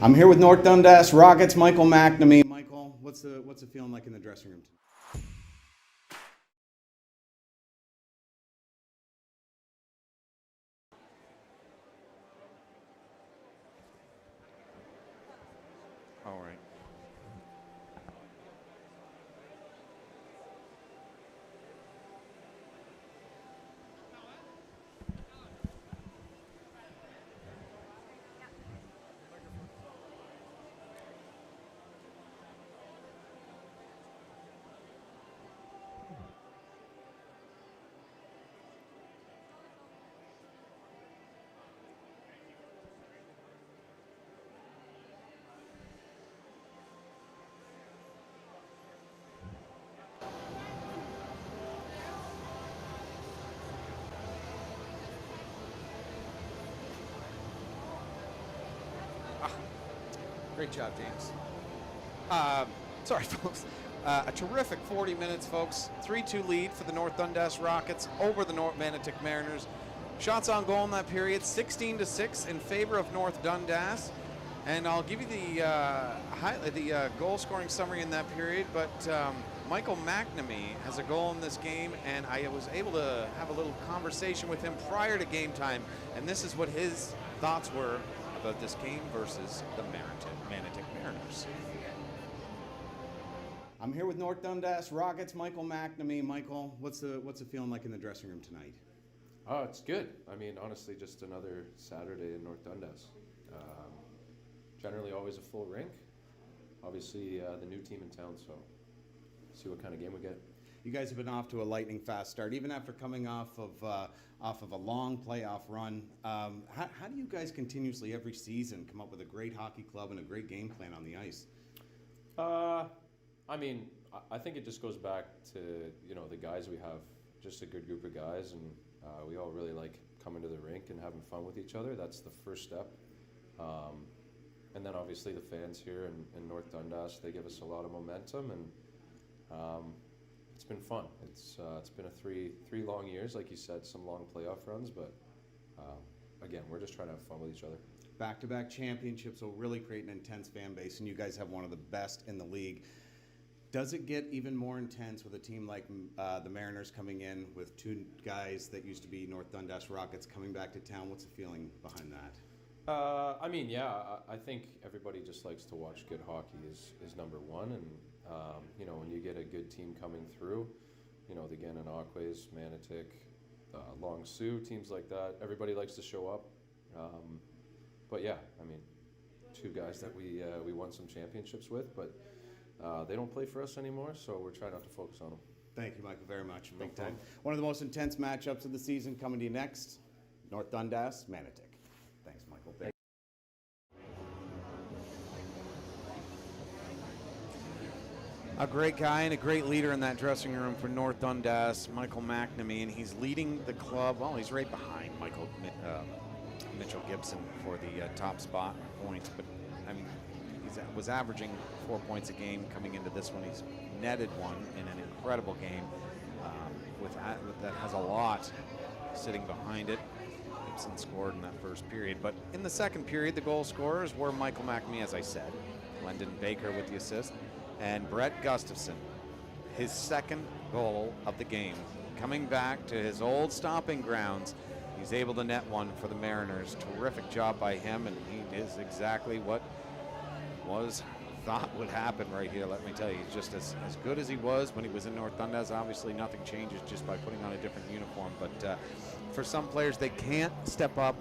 I'm here with North Dundas Rockets, Michael McNamee. Michael, what's the feeling like in the dressing room? All right. Great job, James. Sorry, folks. A terrific 40 minutes, folks. 3-2 lead for the North Dundas Rockets over the North Manotick Mariners. Shots on goal in that period, 16-6 in favor of North Dundas. And I'll give you the goal-scoring summary in that period. But Michael McNamee has a goal in this game, and I was able to have a little conversation with him prior to game time. And this is what his thoughts were about this game versus the Manotick Mariners. I'm here with North Dundas Rockets, Michael McNamee. Michael, what's the feeling like in the dressing room tonight? Oh, it's good. I mean, honestly, just another Saturday in North Dundas. Generally always a full rink. Obviously, the new team in town, so see what kind of game we get. You guys have been off to a lightning fast start, even after coming off of a long playoff run. How do you guys continuously every season come up with a great hockey club and a great game plan on the ice? I mean, I think it just goes back to, the guys we have, just a good group of guys, and we all really like coming to the rink and having fun with each other. That's the first step. And then obviously the fans here in North Dundas, they give us a lot of momentum, and it's been fun. It's been a three long years, like you said, some long playoff runs, but again, we're just trying to have fun with each other. Back-to-back championships will really create an intense fan base, and you guys have one of the best in the league. Does it get even more intense with a team like the Mariners coming in with two guys that used to be North Dundas Rockets coming back to town? What's the feeling behind that? I mean, yeah, I think everybody just likes to watch good hockey is number one, and when you get a good team coming through, the Gananoquas, Manotick, Long Sioux, teams like that, everybody likes to show up. But yeah, I mean, two guys that we won some championships with, but they don't play for us anymore, so we're trying not to focus on them. Thank you, Michael, very much. No Big time. problem. One of the most intense matchups of the season coming to you next, North Dundas, Manotick. Thanks, Michael. A great guy and a great leader in that dressing room for North Dundas, Michael McNamee, and he's leading the club. Well, he's right behind Mitchell Gibson for the top spot points, but I mean, he was averaging 4 points a game coming into this one. He's netted one in an incredible game that has a lot sitting behind it. Gibson scored in that first period, but in the second period, the goal scorers were Michael McNamee, as I said, Lyndon Baker with the assist, and Brett Gustafson, his second goal of the game. Coming back to his old stomping grounds, he's able to net one for the Mariners. Terrific job by him, and he is exactly what was thought would happen right here. Let me tell you, he's just as good as he was when he was in North Dundas. Obviously, nothing changes just by putting on a different uniform, but for some players, they can't step up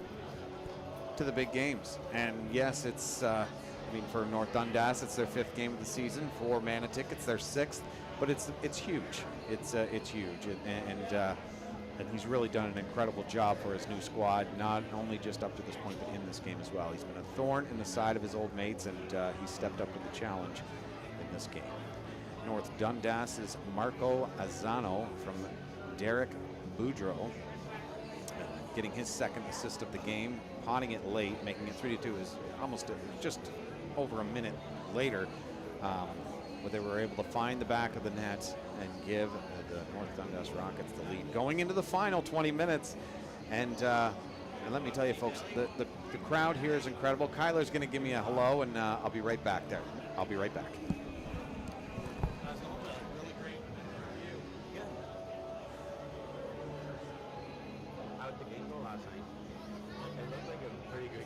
to the big games. And yes, it's for North Dundas, it's their 5th game of the season. For Manotick, it's their 6th, but it's huge. It's huge, and he's really done an incredible job for his new squad, not only just up to this point, but in this game as well. He's been a thorn in the side of his old mates, and he stepped up to the challenge in this game. North Dundas' Marco Azzano from Derek Boudreau, getting his second assist of the game, potting it late, making it 3-2 is almost just over a minute later, where they were able to find the back of the net and give the North Dundas Rockets the lead. Going into the final 20 minutes, and And let me tell you, folks, the crowd here is incredible. Kyler's going to give me a hello, and I'll be right back there. I'll be right back. How'd the game go last night? It looked like a pretty good game.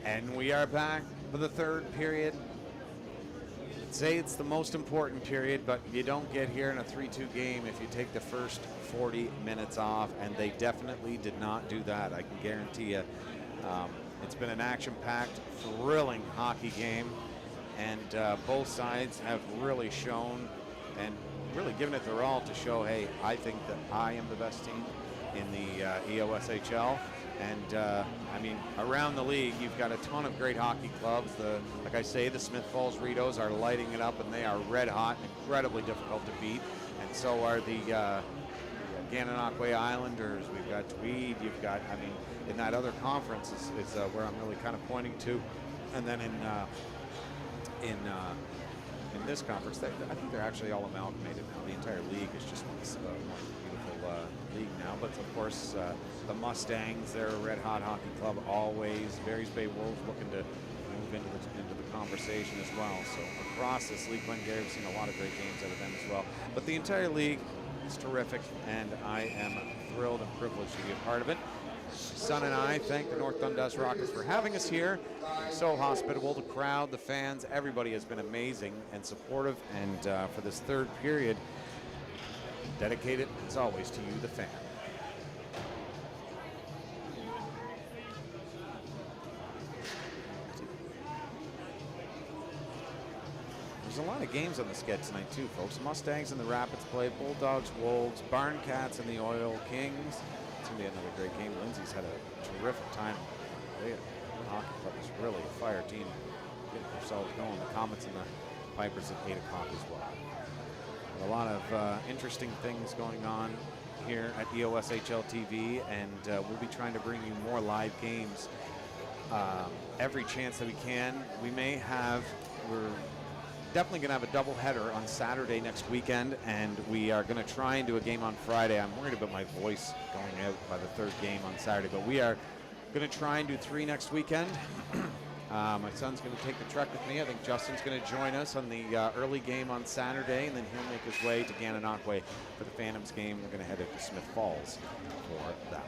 And we are back for the third period. I'd say it's the most important period, but you don't get here in a 3-2 game if you take the first 40 minutes off, and they definitely did not do that, I can guarantee you. It's been an action-packed, thrilling hockey game, and both sides have really shown and really given it their all to show, hey, I think that I am the best team in the EOSHL. And I mean, around the league, you've got a ton of great hockey clubs. Like I say, the Smith Falls Ritos are lighting it up, and they are red hot and incredibly difficult to beat. And so are the Gananoque Islanders. We've got Tweed. You've got, I mean, in that other conference is where I'm really kind of pointing to. And then in this conference, I think they're actually all amalgamated now. The entire league is just one beautiful league now. But of course, the Mustangs, they're a red-hot hockey club always. Barry's Bay Wolves looking to move into the conversation as well. So across this league, Glengarry, we've seen a lot of great games out of them as well. But the entire league is terrific, and I am thrilled and privileged to be a part of it. Son and I thank the North Dundas Rockets for having us here. So hospitable, the crowd, the fans, everybody has been amazing and supportive. And for this third period, dedicated as always to you, the fan. There's a lot of games on the sked tonight too, folks. The Mustangs and the Rapids play, Bulldogs, Wolves, Barn Cats and the Oil Kings. It's going to be another great game. Lindsay's had a terrific time. The hockey club is really a fire team. Getting themselves going. The Comets and the Pipers at 8 o'clock as well. A lot of interesting things going on here at EOSHL TV, and we'll be trying to bring you more live games every chance that we can. We're definitely going to have a doubleheader on Saturday next weekend, and we are going to try and do a game on Friday. I'm worried about my voice going out by the third game on Saturday, but we are going to try and do 3 next weekend. My son's going to take the truck with me. I think Justin's going to join us on the early game on Saturday, and then he'll make his way to Gananoque for the Phantoms game. We're going to head out to Smith Falls for that.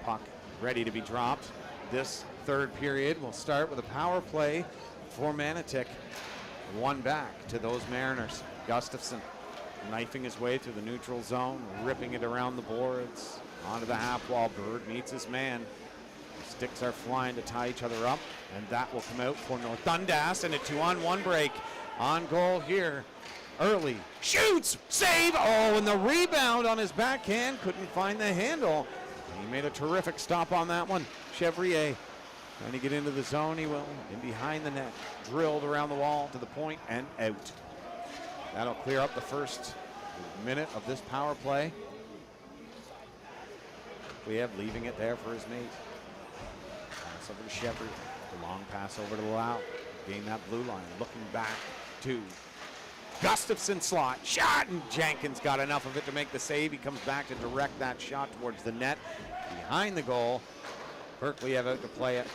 Puck ready to be dropped. This third period will start with a power play for Manotick. One back to those Mariners. Gustafson knifing his way through the neutral zone, ripping it around the boards, onto the half wall. Bird meets his man. Sticks are flying to tie each other up, and that will come out for North Dundas, and a 2-on-1 break. On goal here. Early shoots, save, oh, and the rebound on his backhand, couldn't find the handle. He made a terrific stop on that one. Chevrier trying to get into the zone, he will, in behind the net, drilled around the wall to the point and out. That'll clear up the first minute of this power play. We have leaving it there for his mate. Pass over to Shepard, the long pass over to Lau. Gain that blue line, looking back to Gustafson slot, shot, and Jenkins got enough of it to make the save. He comes back to direct that shot towards the net. Behind the goal, Berkeley have out to play it.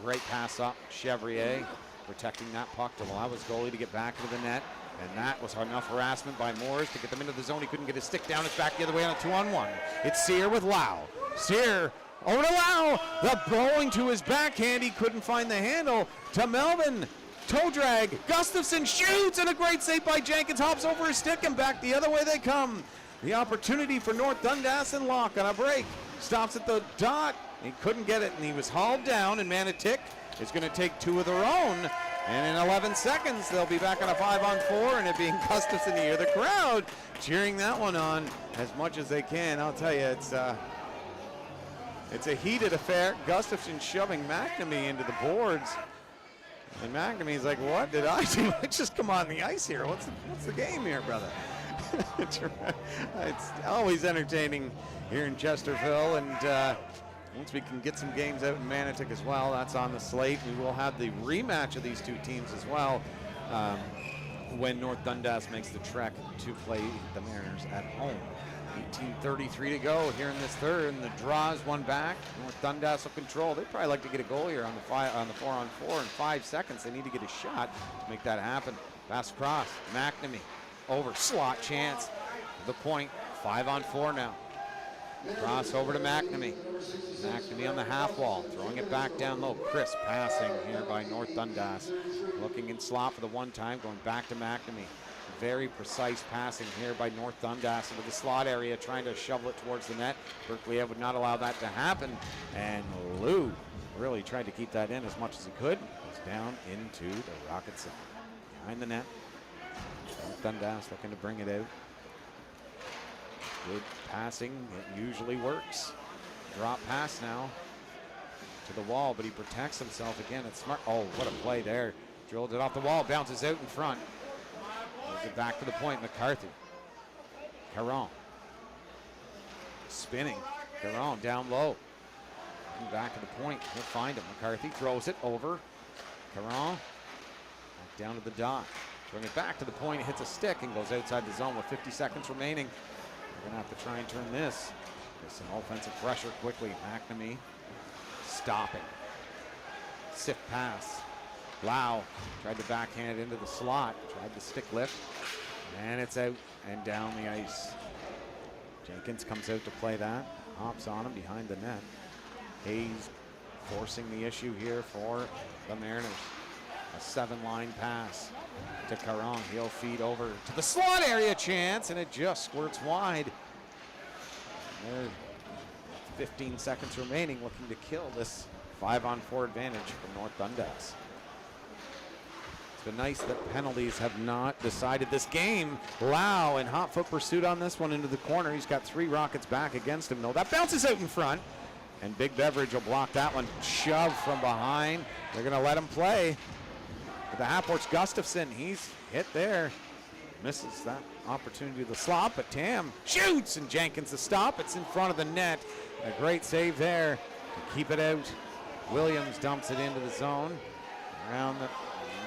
Great pass up, Chevrier protecting that puck to allow his goalie to get back into the net. And that was enough harassment by Moores to get them into the zone. He couldn't get his stick down. It's back the other way on a 2-on-1. It's Sear with Lau. Sear over to Lau. The going to his backhand. He couldn't find the handle to Melvin. Toe drag. Gustafson shoots, and a great save by Jenkins. Hops over his stick and back the other way they come. The opportunity for North Dundas and Locke on a break. Stops at the dot. He couldn't get it, and he was hauled down, and Manotick is going to take 2 of their own. And in 11 seconds, they'll be back on a 5-on-4, and it being Gustafson here. The crowd cheering that one on as much as they can. I'll tell you, it's a heated affair. Gustafson shoving McNamee into the boards. And McNamee's like, what did I do? I just come on the ice here. What's the game here, brother? It's always entertaining here in Chesterville, and once we can get some games out in Manotick as well, that's on the slate. We will have the rematch of these two teams as well when North Dundas makes the trek to play the Mariners at home. 18:33 to go here in this third, and the draw is one back. North Dundas will control. They'd probably like to get a goal here on the 4-on-4 in 5 seconds. They need to get a shot to make that happen. Pass across, McNamee over, slot chance. The point, 5-on-4 now. Cross over to McNamee. McNamee on the half wall, throwing it back down low. Crisp passing here by North Dundas. Looking in slot for the one time, going back to McNamee. Very precise passing here by North Dundas into the slot area, trying to shovel it towards the net. Berkeley would not allow that to happen, and Lou really tried to keep that in as much as he could. It's down into the Rockets behind the net. North Dundas looking to bring it out. Good passing, it usually works. Drop pass now to the wall, but he protects himself again. It's smart. Oh, what a play there. Drilled it off the wall, bounces out in front. Moves it back to the point, McCarthy. Caron. Spinning. Caron down low. And back to the point, he'll find it. McCarthy throws it over. Caron back down to the dot. Throwing it back to the point, it hits a stick and goes outside the zone with 50 seconds remaining. We're gonna have to try and turn this. Get some offensive pressure quickly. McNamee stopping. Sift pass. Lau tried to backhand it into the slot. Tried the stick lift. And it's out and down the ice. Jenkins comes out to play that. Hops on him behind the net. Hayes forcing the issue here for the Mariners. A 7-line pass to Caron. He'll feed over to the slot area chance, and it just squirts wide. There, 15 seconds remaining, looking to kill this 5-on-4 advantage for North Dundas. It's been nice that penalties have not decided this game. Lau in hot foot pursuit on this one into the corner. He's got 3 Rockets back against him. No, that bounces out in front, and Big Beverage will block that one. Shove from behind. They're going to let him play. But the half-court's Gustafson, he's hit there. Misses that opportunity to the slot, but Tam shoots, and Jenkins the stop. It's in front of the net. A great save there to keep it out. Williams dumps it into the zone, around the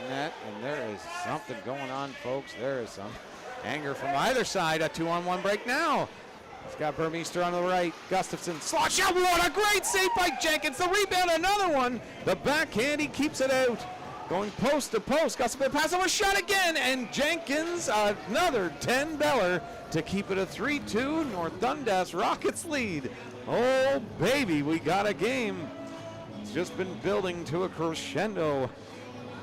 net, and there is something going on, folks. There is some anger from either side. A 2-on-1 break now. He's got Burmeister on the right. Gustafson, slot shot. What a great save by Jenkins. The rebound, another one. The backhand, he keeps it out. Going post to post. Gustafson pass over, shot again, and Jenkins another 10-beller to keep it a 3-2. North Dundas Rockets lead. Oh, baby, we got a game. It's just been building to a crescendo.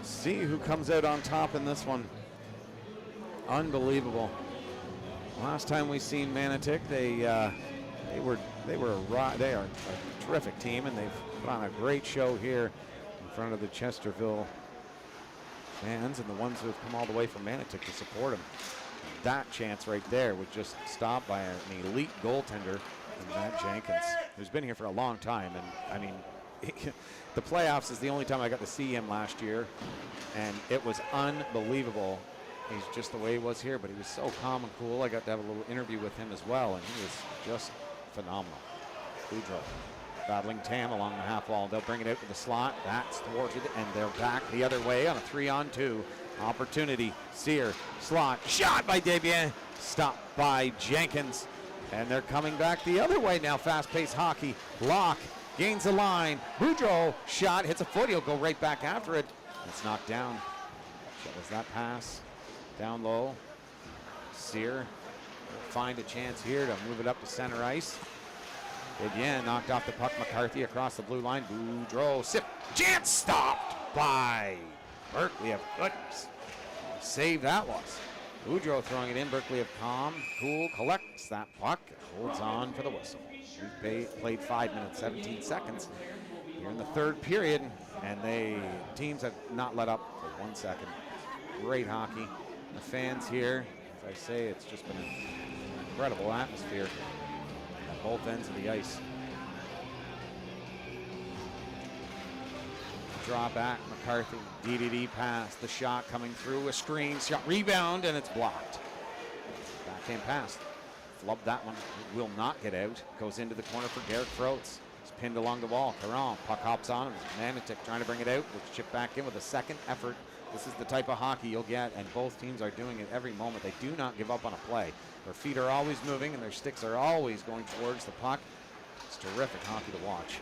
See who comes out on top in this one. Unbelievable. Last time we seen Manotick, they are a terrific team, and they've put on a great show here in front of the Chesterville fans and the ones who have come all the way from Manotick to support them. That chance right there was just stopped by an elite goaltender, Matt Jenkins, who's been here for a long time. And I mean, the playoffs is the only time I got to see him last year, and it was unbelievable. He's just the way he was here, but he was so calm and cool. I got to have a little interview with him as well, and he was just phenomenal. Boudreau battling Tam along the half wall. They'll bring it out to the slot. That's thwarted, and they're back the other way on a 3-on-2 opportunity. Sear, slot, shot by Desbiens, stopped by Jenkins, and they're coming back the other way now. Fast-paced hockey. Locke gains the line. Boudreau, shot, hits a foot. He'll go right back after it. It's knocked down. What was that pass? Down low. Sear will find a chance here to move it up to center ice. Again, knocked off the puck. McCarthy across the blue line. Boudreau, sip, chance, stopped by Berkeley. Goodness, save that was. Boudreau throwing it in. Berkeley of calm, cool, collects that puck, holds on for the whistle. We've played 5 minutes, 17 seconds here in the third period, and teams have not let up for 1 second. Great hockey. The fans here, as I say, it's just been an incredible atmosphere at both ends of the ice. Draw back, McCarthy, DDD pass, the shot coming through, a screen, shot, rebound, and it's blocked. Backhand pass, flubbed that one, it will not get out, goes into the corner for Garrett Froats. He's pinned along the wall, Caron, puck hops on him, Manotick trying to bring it out, which chip back in with a second effort. This is the type of hockey you'll get, and both teams are doing it every moment. They do not give up on a play. Their feet are always moving, and their sticks are always going towards the puck. It's terrific hockey to watch.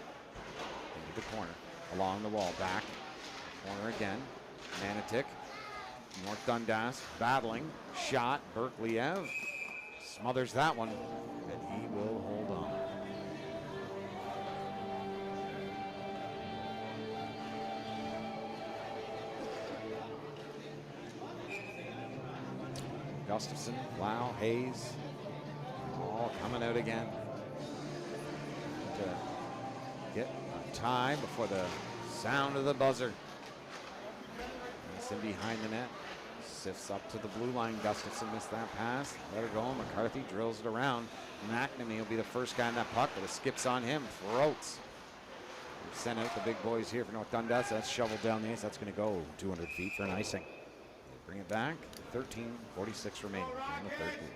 Into the corner, along the wall, back. Corner again. Manotick, North Dundas, battling. Shot, Berkeley-Ev smothers that one, and he will hold on. Gustafson, Lau, Hayes, all coming out again to get a tie before the sound of the buzzer. Nice in behind the net. Sifts up to the blue line. Gustafson missed that pass. Let her go. McCarthy drills it around. McNamee will be the first guy in that puck, but it skips on him. Throats. Sent out the big boys here for North Dundas. That's shoveled down the ice. That's going to go 200 feet for an icing. Bring it back. 13:46 remaining in the third period.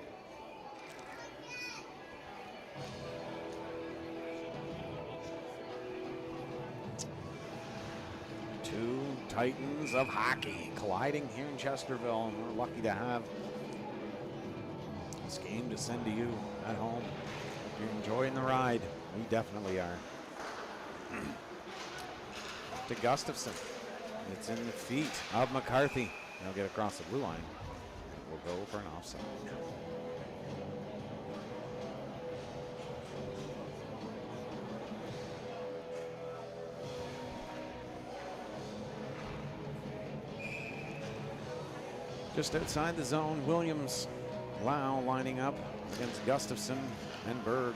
Two titans of hockey colliding here in Chesterville, and we're lucky to have this game to send to you at home. Hope you're enjoying the ride. We definitely are. To Gustafson. It's in the feet of McCarthy. He'll get across the blue line. We'll go for an offside. Just outside the zone, Williams, Lau lining up against Gustafson and Berg.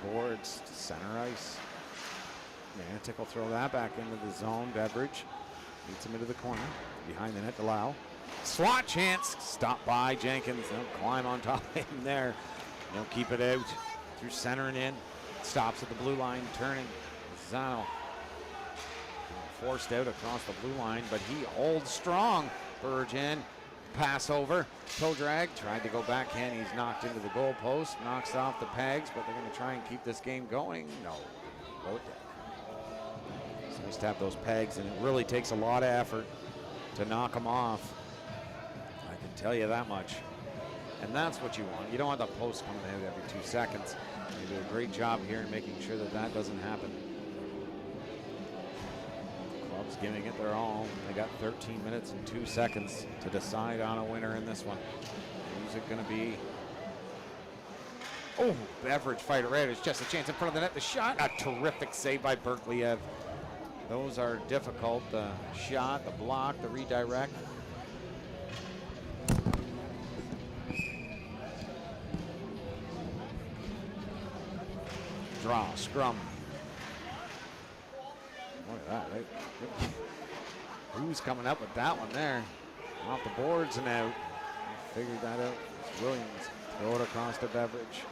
The boards to center ice. Manotick will throw that back into the zone. Beveridge beats him into the corner. Behind the net to Lau. Slot chance. Stopped by Jenkins. They'll climb on top of him there. They'll keep it out through center and in. Stops at the blue line, turning. Zano forced out across the blue line, but he holds strong. Burge in. Pass over. Toe drag. Tried to go backhand. He's knocked into the goal post. Knocks off the pegs, but they're going to try and keep this game going. No. Just have those pegs, and it really takes a lot of effort to knock them off. I can tell you that much. And that's what you want. You don't want the post coming out every 2 seconds. They do a great job here in making sure that that doesn't happen. Club's giving it their all. They got 13 minutes and 2 seconds to decide on a winner in this one. Who's it going to be? Oh, Beveridge fired it right. It's just a chance in front of the net. The shot, a terrific save by Berkley. Those are difficult. The shot, the block, the redirect. Draw, scrum. Look at that. Who's coming up with that one there? Off the boards and out. Figured that out. It's Williams. Throw it across to Beveridge.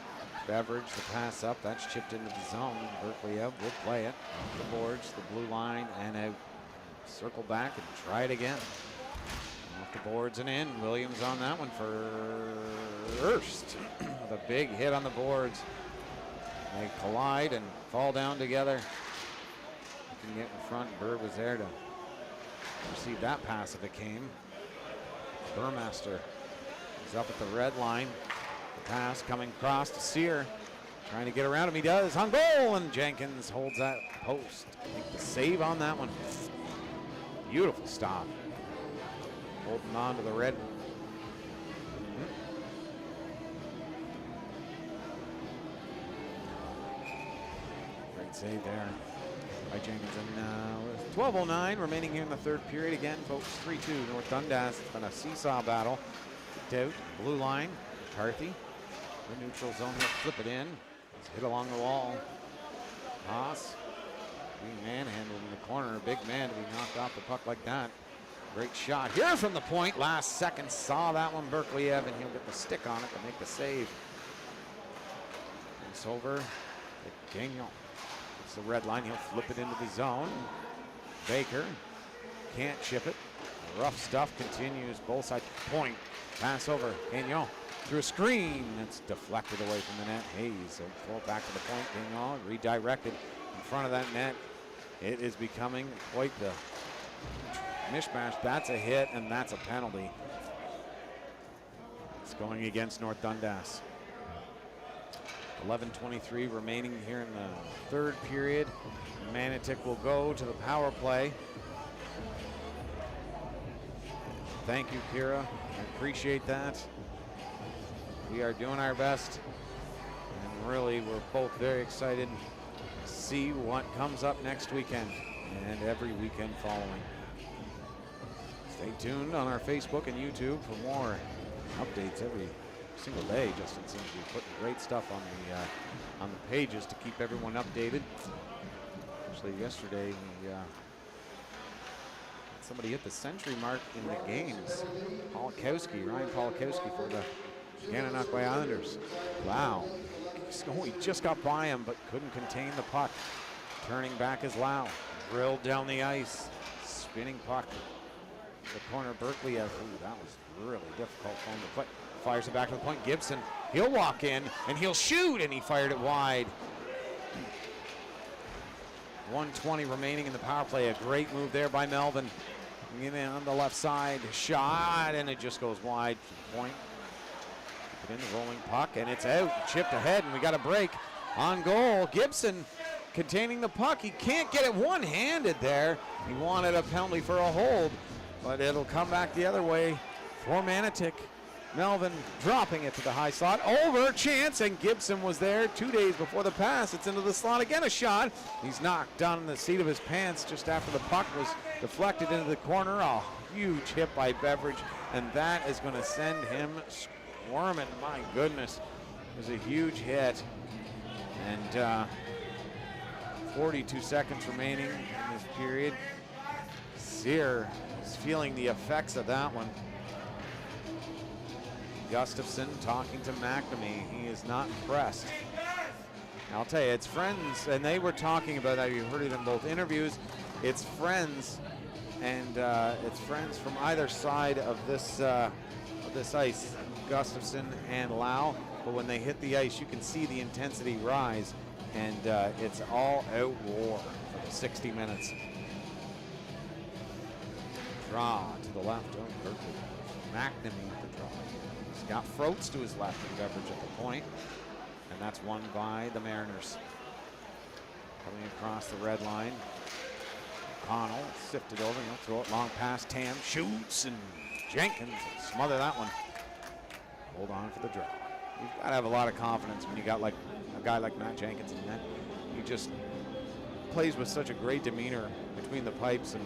Beveridge, the pass up. That's chipped into the zone. Berkley out. Will play it. Off the boards, the blue line, and out. Circle back and try it again. Off the boards and in. Williams on that one first. With a big hit on the boards. They collide and fall down together. Can get in front. Bird was there to receive that pass if it came. Burmaster is up at the red line. The pass coming across to Sear. Trying to get around him. He does. On goal. And Jenkins holds that post. Make the save on that one. Beautiful stop. Holding on to the red. Great save there by Jenkins. And 12:09 remaining here in the third period. Again, folks, 3-2 North Dundas. It's been a seesaw battle. Kicked out, blue line. McCarthy, the neutral zone. He'll flip it in. It's hit along the wall. Haas being manhandled in the corner. A big man to be knocked off the puck like that. Great shot here from the point. Last second, saw that one. Berkley Evan. He'll get the stick on it to make the save. It's over to Gagnon. It's the red line. He'll flip it into the zone. Baker can't chip it. Rough stuff continues. Both sides. Point. Pass over. Gagnon through a screen. It's deflected away from the net. Hayes will throw it back to the point. Gagnon redirected in front of that net. It is becoming quite the mishmash. That's a hit and that's a penalty. It's going against North Dundas. 11:23 remaining here in the third period. Manotick will go to the power play. Thank you, Kira. I appreciate that. We are doing our best. And really, we're both very excited to see what comes up next weekend and every weekend following. Stay tuned on our Facebook and YouTube for more updates every single day. Justin seems to be putting great stuff on the pages to keep everyone updated. Actually, yesterday he somebody hit the century mark in the games. Ryan Polakowski for the Gananoque Bay Islanders. Wow. He just got by him but couldn't contain the puck. Turning back is Lau. Drilled down the ice. Spinning puck. The corner Berkley. That was really difficult for him to play. Fires it back to the point. Gibson, he'll walk in and he'll shoot, and he fired it wide. 1:20 remaining in the power play. A great move there by Melvin. In on the left side, shot, and it just goes wide to the point. Put in the rolling puck, and it's out. Chipped ahead, and we got a break. On goal, Gibson containing the puck. He can't get it one-handed there. He wanted a penalty for a hold, but it'll come back the other way for Manotick. Melvin dropping it to the high slot. Over, chance, and Gibson was there 2 days before the pass. It's into the slot again, a shot. He's knocked down in the seat of his pants just after the puck was deflected into the corner. A huge hit by Beveridge, and that is going to send him squirming. My goodness, it was a huge hit. And 42 seconds remaining in this period. Sear is feeling the effects of that one. Gustafson talking to McNamee. He is not impressed. I'll tell you, it's friends, and they were talking about that. You heard it in both interviews. It's friends, and it's friends from either side of this ice, Gustafson and Lau. But when they hit the ice, you can see the intensity rise, and it's all out war for the 60 minutes. Draw to the left. Oh, perfect. McNamee with the draw. He's got Froats to his left and Beveridge at the point. And that's won by the Mariners. Coming across the red line. O'Connell sifted over. He'll throw it long past Tam. Shoots, and Jenkins smother that one. Hold on for the draw. You've got to have a lot of confidence when you got like a guy like Matt Jenkins in net. He just plays with such a great demeanor between the pipes and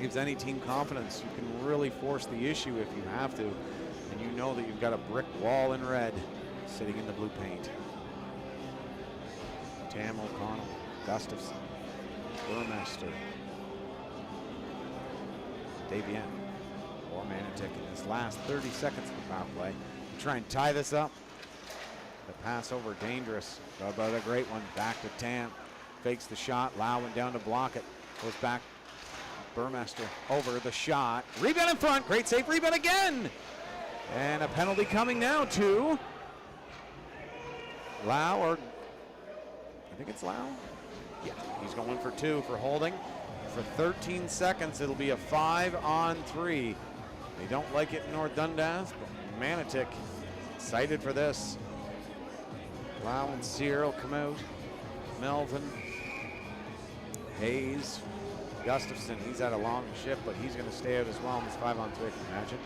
gives any team confidence. You can really force the issue if you have to, and you know that you've got a brick wall in red sitting in the blue paint. Tam, O'Connell, Gustafson, Burmester, Davian, or Manotick in his last 30 seconds of the power play. Try and tie this up. The pass over dangerous, but a great one. Back to Tam. Fakes the shot. Lau went down to block it. Goes back. Burmester over the shot. Rebound in front. Great save. Rebound again. And a penalty coming now to Lau, or I think it's Lau. Yeah, he's going for 2 for holding. For 13 seconds, it'll be a 5-on-3. They don't like it in North Dundas, but Manotick excited for this. Lau and Sear will come out. Melvin, Hayes, Gustafson, he's had a long shift, but he's going to stay out as well in this 5-on-3, if you imagine.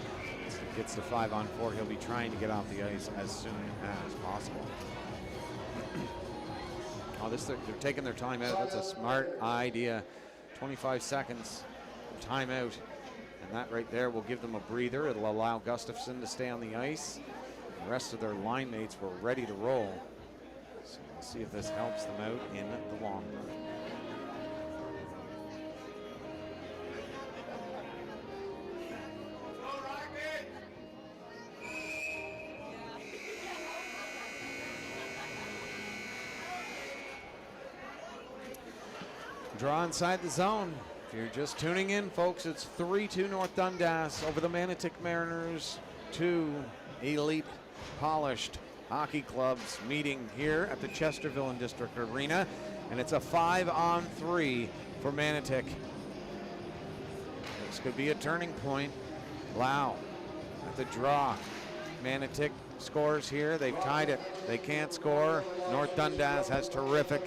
As he gets to 5-on-4, he'll be trying to get off the ice as soon as possible. Oh, they're taking their time out. That's a smart idea. 25 seconds, timeout. And that right there will give them a breather. It'll allow Gustafson to stay on the ice. The rest of their line mates were ready to roll. So we'll see if this helps them out in the long run. Draw inside the zone. If you're just tuning in, folks, it's 3-2 North Dundas over the Manotick Mariners. 2 elite, polished hockey clubs meeting here at the Chesterville and District Arena, and it's a 5-on-3 for Manotick. This could be a turning point. Lau at the draw. Manotick scores here. They've tied it. They can't score. North Dundas has terrific.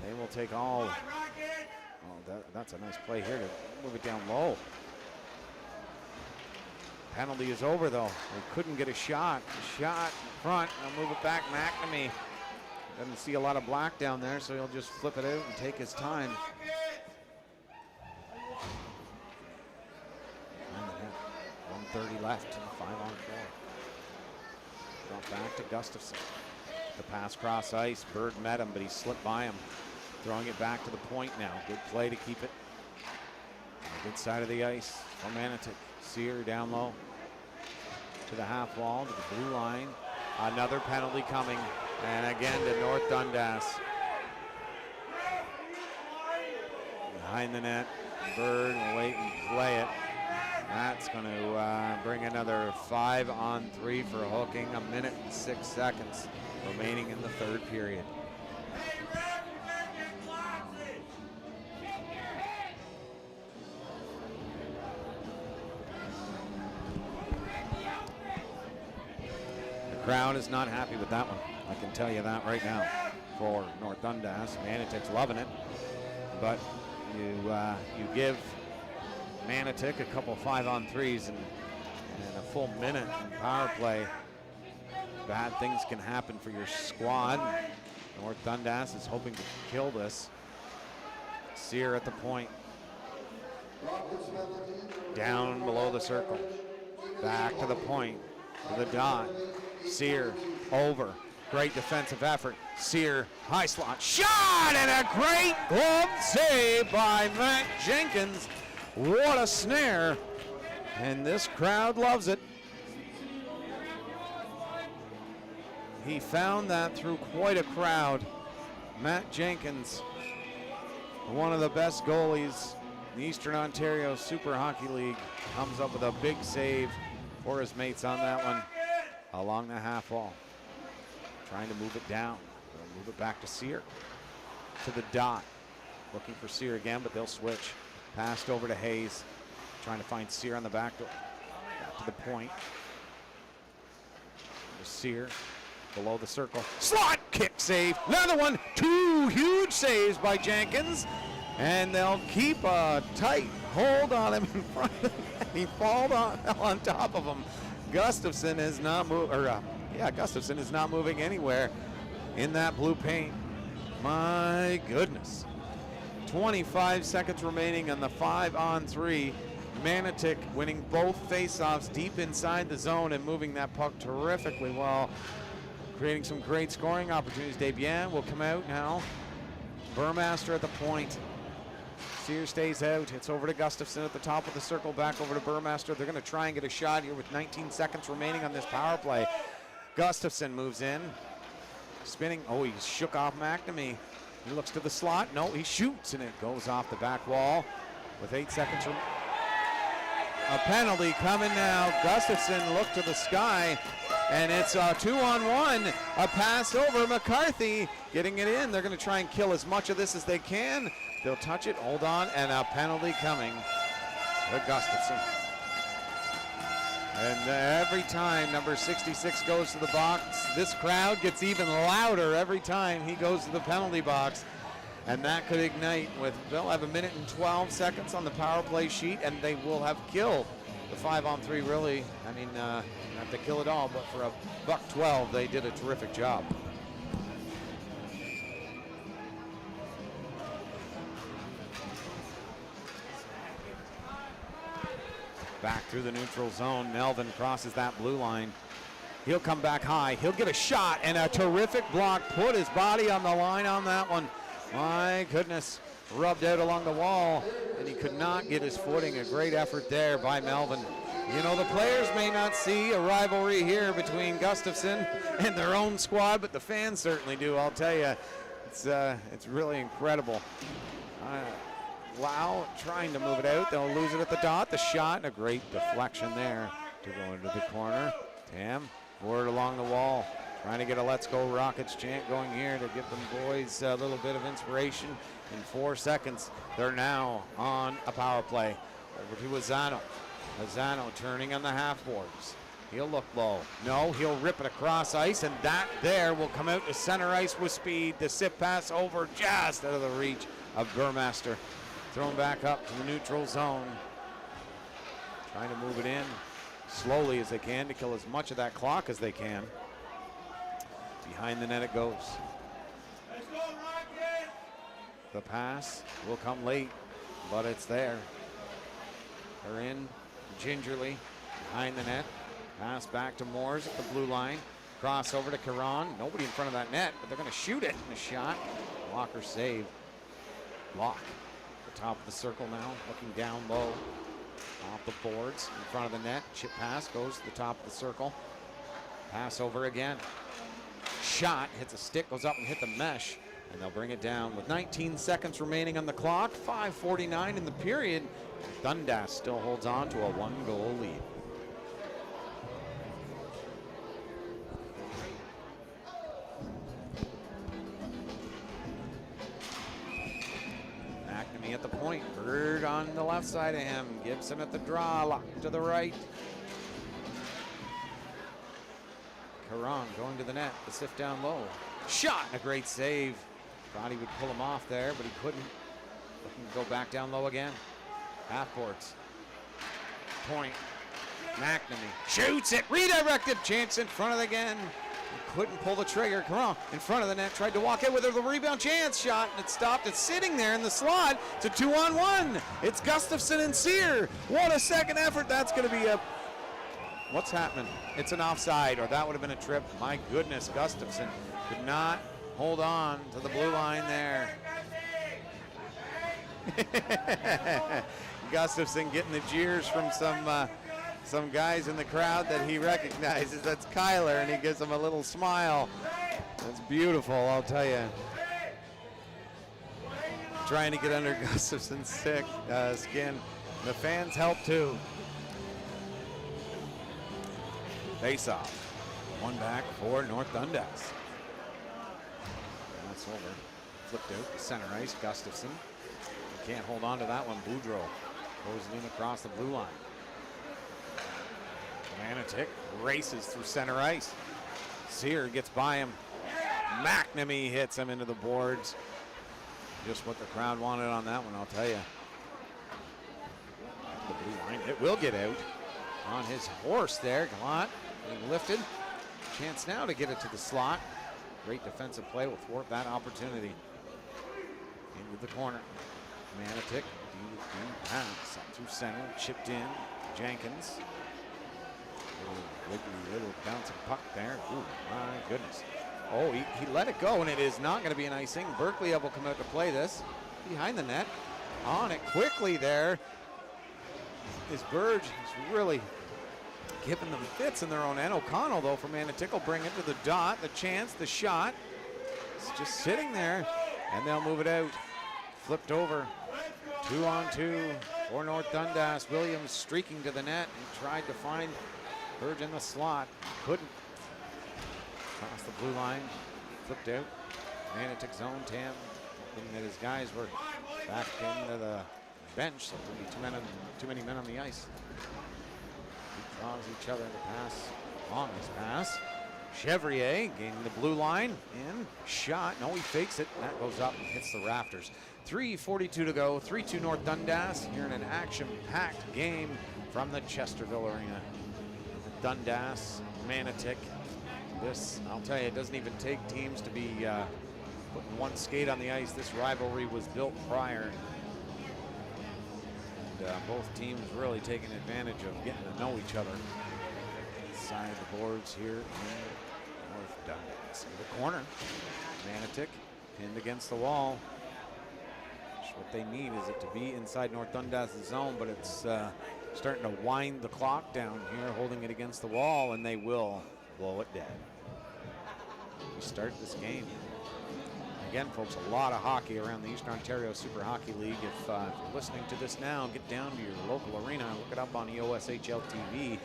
They will take all. Oh, that's a nice play here to move it down low. Penalty is over, though. They couldn't get a shot. Shot in front. They'll move it back. McNamee doesn't see a lot of black down there, so he'll just flip it out and take his time. 1:30 left in the 5-on-4. Brought back to Gustafson. The pass cross ice. Bird met him, but he slipped by him. Throwing it back to the point now. Good play to keep it. On the good side of the ice for Manotick. Sear down low to the half wall, to the blue line. Another penalty coming, and again to North Dundas. Behind the net, Bird will wait and play it. That's going to bring another 5-on-3 for hooking. 1 minute and 6 seconds remaining in the third period. Crowd is not happy with that one. I can tell you that right now for North Dundas. Manotick's loving it, but you give Manotick a couple 5-on-3s and a full minute in power play. Bad things can happen for your squad. North Dundas is hoping to kill this. Sear at the point. Down below the circle. Back to the point. To the dot. Sear over. Great defensive effort. Sear, high slot. Shot! And a great glove save by Matt Jenkins. What a snare. And this crowd loves it. He found that through quite a crowd. Matt Jenkins, one of the best goalies in the Eastern Ontario Super Hockey League, comes up with a big save for his mates on that one along the half wall. Trying to move it down. They'll move it back to Sear. To the dot. Looking for Sear again, but they'll switch. Passed over to Hayes. Trying to find Sear on the back door. Back to the point. There's Sear below the circle. Slot kick save. Another one. 2 huge saves by Jenkins. And they'll keep a tight hold on him in front of him. He fell on top of him. Gustafson is not Gustafson is not moving anywhere in that blue paint. My goodness. 25 seconds remaining on the 5-on-3. Manotick winning both faceoffs deep inside the zone and moving that puck terrifically well, creating some great scoring opportunities. Desbiens will come out now. Burmaster at the point. Sear stays out. It's over to Gustafson at the top of the circle, back over to Burmaster. They're going to try and get a shot here with 19 seconds remaining on this power play. Gustafson moves in. Spinning. Oh, he shook off McNamee. He looks to the slot. No, he shoots, and it goes off the back wall with 8 seconds. A penalty coming now. Gustafson looked to the sky, and it's a 2-on-1. A pass over. McCarthy getting it in. They're going to try and kill as much of this as they can. They'll touch it. Hold on, and a penalty coming to Gustafson. And every time number 66 goes to the box, this crowd gets even louder every time he goes to the penalty box. And that could ignite with, they'll have 1 minute and 12 seconds on the power play sheet, and they will have killed the 5-on-3 really. I mean, not to kill it all, but for a $1.12, they did a terrific job. Back through the neutral zone. Melvin crosses that blue line. He'll come back high. He'll get a shot and a terrific block. Put his body on the line on that one. My goodness. Rubbed out along the wall, and he could not get his footing. A great effort there by Melvin. You know, the players may not see a rivalry here between Gustafson and their own squad, but the fans certainly do. I'll tell you, it's really incredible. Lau trying to move it out. They'll lose it at the dot. The shot, and a great deflection there to go into the corner. Tam, forward along the wall. Trying to get a Let's Go Rockets chant going here to give them boys a little bit of inspiration. In 4 seconds, they're now on a power play. Over to Azzano. Azzano turning on the half boards. He'll look low. No, he'll rip it across ice, and that there will come out to center ice with speed. The sip pass over just out of the reach of Burmaster. Thrown back up to the neutral zone. Trying to move it in slowly as they can to kill as much of that clock as they can. Behind the net it goes. The pass will come late, but it's there. They're in gingerly behind the net. Pass back to Moores at the blue line. Cross over to Caron. Nobody in front of that net, but they're going to shoot it. And a shot. Blocker save. Block. Top of the circle now, looking down low off the boards in front of the net. Chip pass goes to the top of the circle. Pass over again. Shot hits a stick, goes up and hit the mesh, and they'll bring it down with 19 seconds remaining on the clock. 5:49 in the period. Dundas still holds on to a 1-goal lead. At the point, Bird on the left side of him. Gibson at the draw, lock to the right. Caron going to the net, the sift down low. Shot and a great save. Thought he would pull him off there, but he couldn't. Looking to go back down low again. Half boards. Point. McNamee shoots it, redirected. Chance in front of it again. Couldn't pull the trigger. Caron in front of the net, tried to walk in with her. The rebound chance shot, and it stopped. It's sitting there in the slot. It's a 2-on-1. It's Gustafson and Sear. What a second effort. That's going to be a... What's happening? It's an offside, or that would have been a trip. My goodness, Gustafson could not hold on to the blue line there. Gustafson getting the jeers from some guys in the crowd that he recognizes. That's Kyler, and he gives him a little smile. That's beautiful, I'll tell you. Trying to get under Gustafson's skin. The fans help too. Face off. One back for North Dundas. That's over. Flipped out to center ice. Gustafson Can't hold on to that one. Boudreau goes in across the blue line. Manotick races through center ice. Sear gets by him. McNamee hits him into the boards. Just what the crowd wanted on that one, I'll tell you. The blue line, it will get out on his horse there. Gallant being lifted. Chance now to get it to the slot. Great defensive play will thwart that opportunity. Into the corner. Manotick, deep pass up through center, chipped in. Jenkins. Little bouncing puck there. Ooh, my goodness. Oh, he let it go, and it is not going to be an icing. Berkeley will come out to play this. Behind the net. On it quickly there. Is Burge. He's really giving them fits in their own end. O'Connell, though, for Manotick will bring it to the dot. The chance, the shot. It's just sitting there, and they'll move it out. Flipped over. 2-on-2 for North Dundas. Williams streaking to the net and tried to find Burge in the slot. Couldn't. Across the blue line. Flipped out. Manotick zone. Tam thinking that his guys were back into the bench, so there'll be too many men on the ice. He draws each other to pass. On his pass. Chevrier gaining the blue line. In. Shot. No, he fakes it. That goes up and hits the rafters. 3:42 to go. 3-2 North Dundas. Here in an action-packed game from the Chesterville Arena. Dundas, Manotick. This, I'll tell you, it doesn't even take teams to be putting one skate on the ice. This rivalry was built prior. And both teams really taking advantage of getting to know each other. Inside the boards here in North Dundas. In the corner, Manotick pinned against the wall. What they need is it to be inside North Dundas' zone, but it's starting to wind the clock down here, holding it against the wall, and they will blow it dead. We start this game. Again, folks, a lot of hockey around the Eastern Ontario Super Hockey League. If you're listening to this now, get down to your local arena, look it up on EOSHL TV,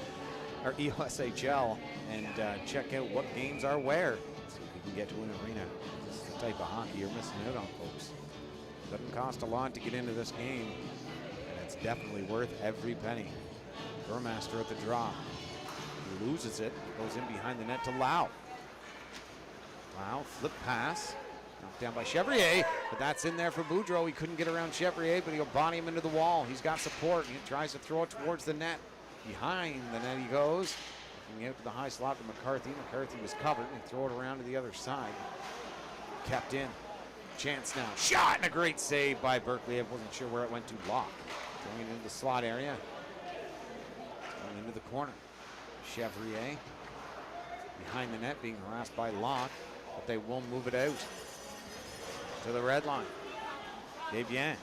or EOSHL, and check out what games are where. See if you can get to an arena. This is the type of hockey you're missing out on, folks. Doesn't cost a lot to get into this game, and it's definitely worth every penny. Burmaster at the draw. He loses it, goes in behind the net to Lau. Lau, flip pass. Knocked down by Chevrier, but that's in there for Boudreau. He couldn't get around Chevrier, but he'll body him into the wall. He's got support. He tries to throw it towards the net. Behind the net he goes. Looking out to the high slot to McCarthy. McCarthy was covered, and he throw it around to the other side. Kept in. Chance now. Shot, and a great save by Berkeley. I wasn't sure where it went to. Locke. Going into the slot area. Going into the corner. Chevrier. Behind the net, being harassed by Locke, but they will move it out to the red line. Desbiens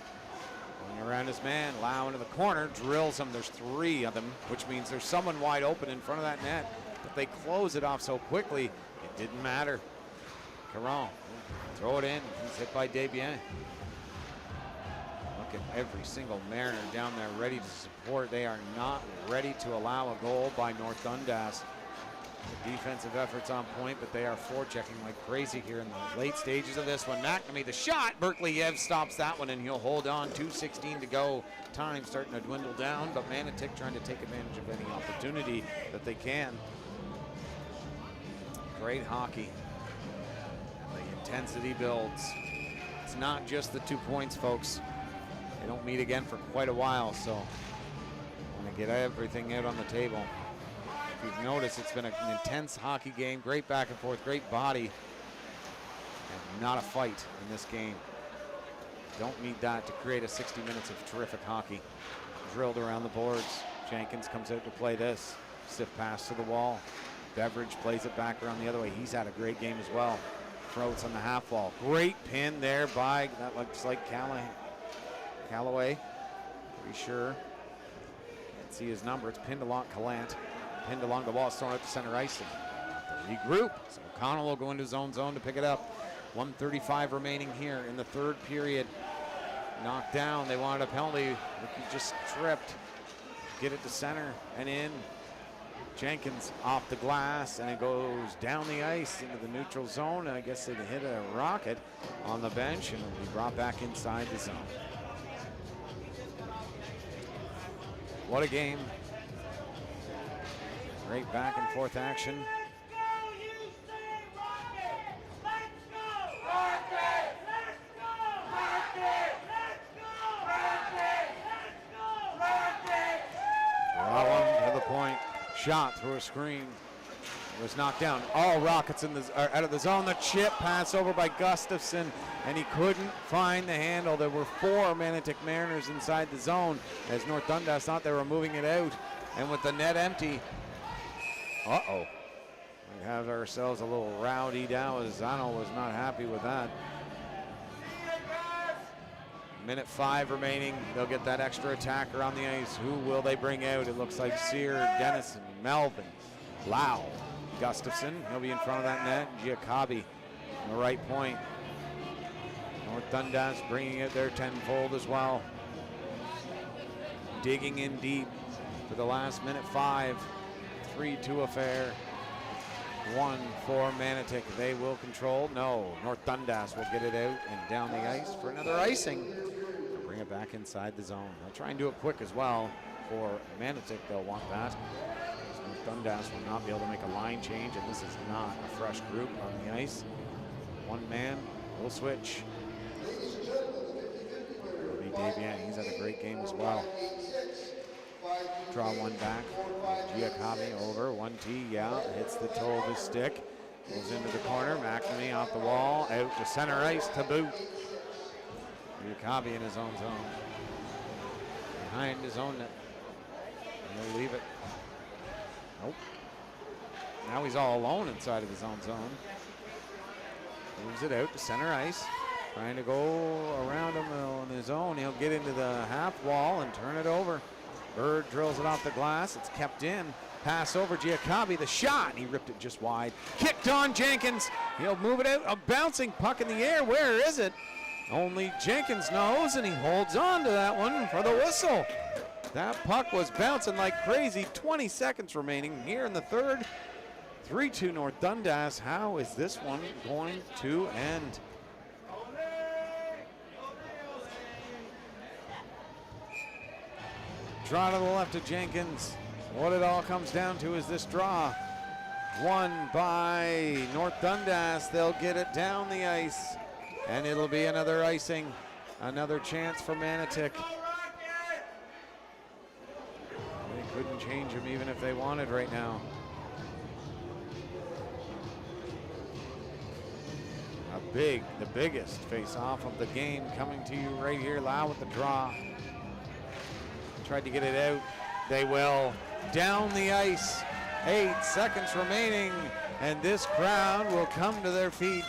going around his man. Lau into the corner, drills him. There's three of them, which means there's someone wide open in front of that net, but they close it off so quickly, it didn't matter. Caron, throw it in. He's hit by Desbiens. Look at every single Mariner down there ready to support. They are not ready to allow a goal by North Dundas. The defensive effort's on point, but they are forechecking like crazy here in the late stages of this one. McNamee, the shot. Berkeley stops that one, and he'll hold on. 2:16 to go. Time starting to dwindle down, but Manotick trying to take advantage of any opportunity that they can. Great hockey. The intensity builds. It's not just the 2 points, folks. They don't meet again for quite a while, so want to get everything out on the table. If you've noticed, it's been an intense hockey game, great back and forth, great body, and not a fight in this game. Don't need that to create a 60 minutes of terrific hockey. Drilled around the boards. Jenkins comes out to play this. Stiff pass to the wall. Beveridge plays it back around the other way. He's had a great game as well. Throats on the half wall. Great pin there by, that looks like Callaway. Pretty sure. Can't see his number. It's pinned along Calant. Pinned along the wall, thrown out to center ice. And regroup. So O'Connell will go into his own zone to pick it up. 1:35 remaining here in the third period. Knocked down. They wanted a penalty. He just tripped. Get it to center and in. Jenkins off the glass, and it goes down the ice into the neutral zone. I guess it hit a rocket on the bench, and it'll be brought back inside the zone. What a game. Great back and forth action. Draw one to the point. Shot through a screen. It was knocked down. All Rockets out of the zone. The chip pass over by Gustafson, and he couldn't find the handle. There were 4 Manotick Mariners inside the zone as North Dundas thought they were moving it out. And with the net empty, we have ourselves a little rowdy now as Zano was not happy with that. Minute 5 remaining. They'll get that extra attacker on the ice. Who will they bring out? It looks like Sear, Dennison, Melvin, Lau, Gustafson. He'll be in front of that net. Giacobbe on the right point. North Dundas bringing it there tenfold as well. Digging in deep for the last minute 5. 3-2 affair. 1 for Manotick. They will control. No, North Dundas will get it out and down the ice for another icing. They'll bring it back inside the zone. They'll try and do it quick as well. For Manotick, they'll want that. North Dundas will not be able to make a line change, and this is not a fresh group on the ice. One man will switch. It'll be Davian. He's had a great game as well. Draw one back. Giacobbe over. 1T, hits the toe of his stick. Goes into the corner. McNamee off the wall. Out to center ice to boot. Giacobbe in his own zone. Behind his own net. And he'll leave it. Nope. Now he's all alone inside of his own zone. Moves it out to center ice. Trying to go around him on his own. He'll get into the half wall and turn it over. Bird drills it off the glass. It's kept in. Pass over Giacobbe. The shot. He ripped it just wide. Kicked on Jenkins. He'll move it out. A bouncing puck in the air. Where is it? Only Jenkins knows, and he holds on to that one for the whistle. That puck was bouncing like crazy. 20 seconds remaining here in the third. 3-2 North Dundas. How is this one going to end? Draw to the left of Jenkins. What it all comes down to is this draw. Won by North Dundas. They'll get it down the ice, and it'll be another icing. Another chance for Manotick. They couldn't change him even if they wanted right now. The biggest face-off of the game coming to you right here. Lau with the draw. Tried to get it out. They will. Down the ice. 8 seconds remaining, and this crowd will come to their feet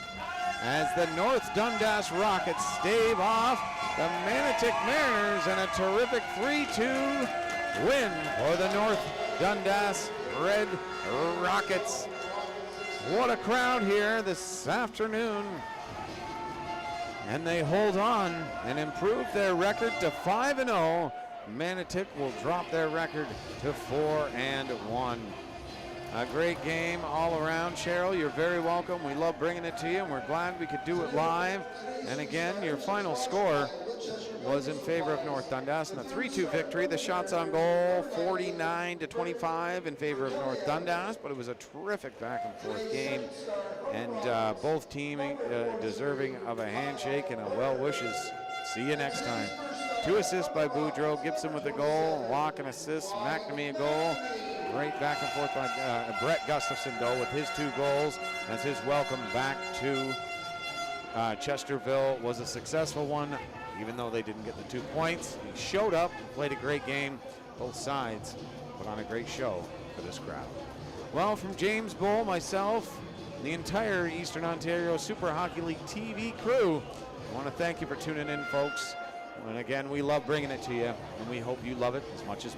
as the North Dundas Rockets stave off the Manotick Mariners in a terrific 3-2 win for the North Dundas Red Rockets. What a crowd here this afternoon. And they hold on and improve their record to 5-0. Manotick will drop their record to 4-1. A great game all around. Cheryl, you're very welcome. We love bringing it to you, and we're glad we could do it live. And again, your final score was in favor of North Dundas in a 3-2 victory. The shots on goal, 49-25 in favor of North Dundas, but it was a terrific back and forth game. And both teams deserving of a handshake and a well wishes. See you next time. 2 assists by Boudreau, Gibson with a goal, Locke an assist, McNamee a goal. Great back and forth by Brett Gustafson, though, with his 2 goals as his welcome back to Chesterville was a successful one, even though they didn't get the 2 points. He showed up and played a great game. Both sides put on a great show for this crowd. Well, from James Bull, myself, the entire Eastern Ontario Super Hockey League TV crew, I want to thank you for tuning in, folks. And again, we love bringing it to you, and we hope you love it as much as we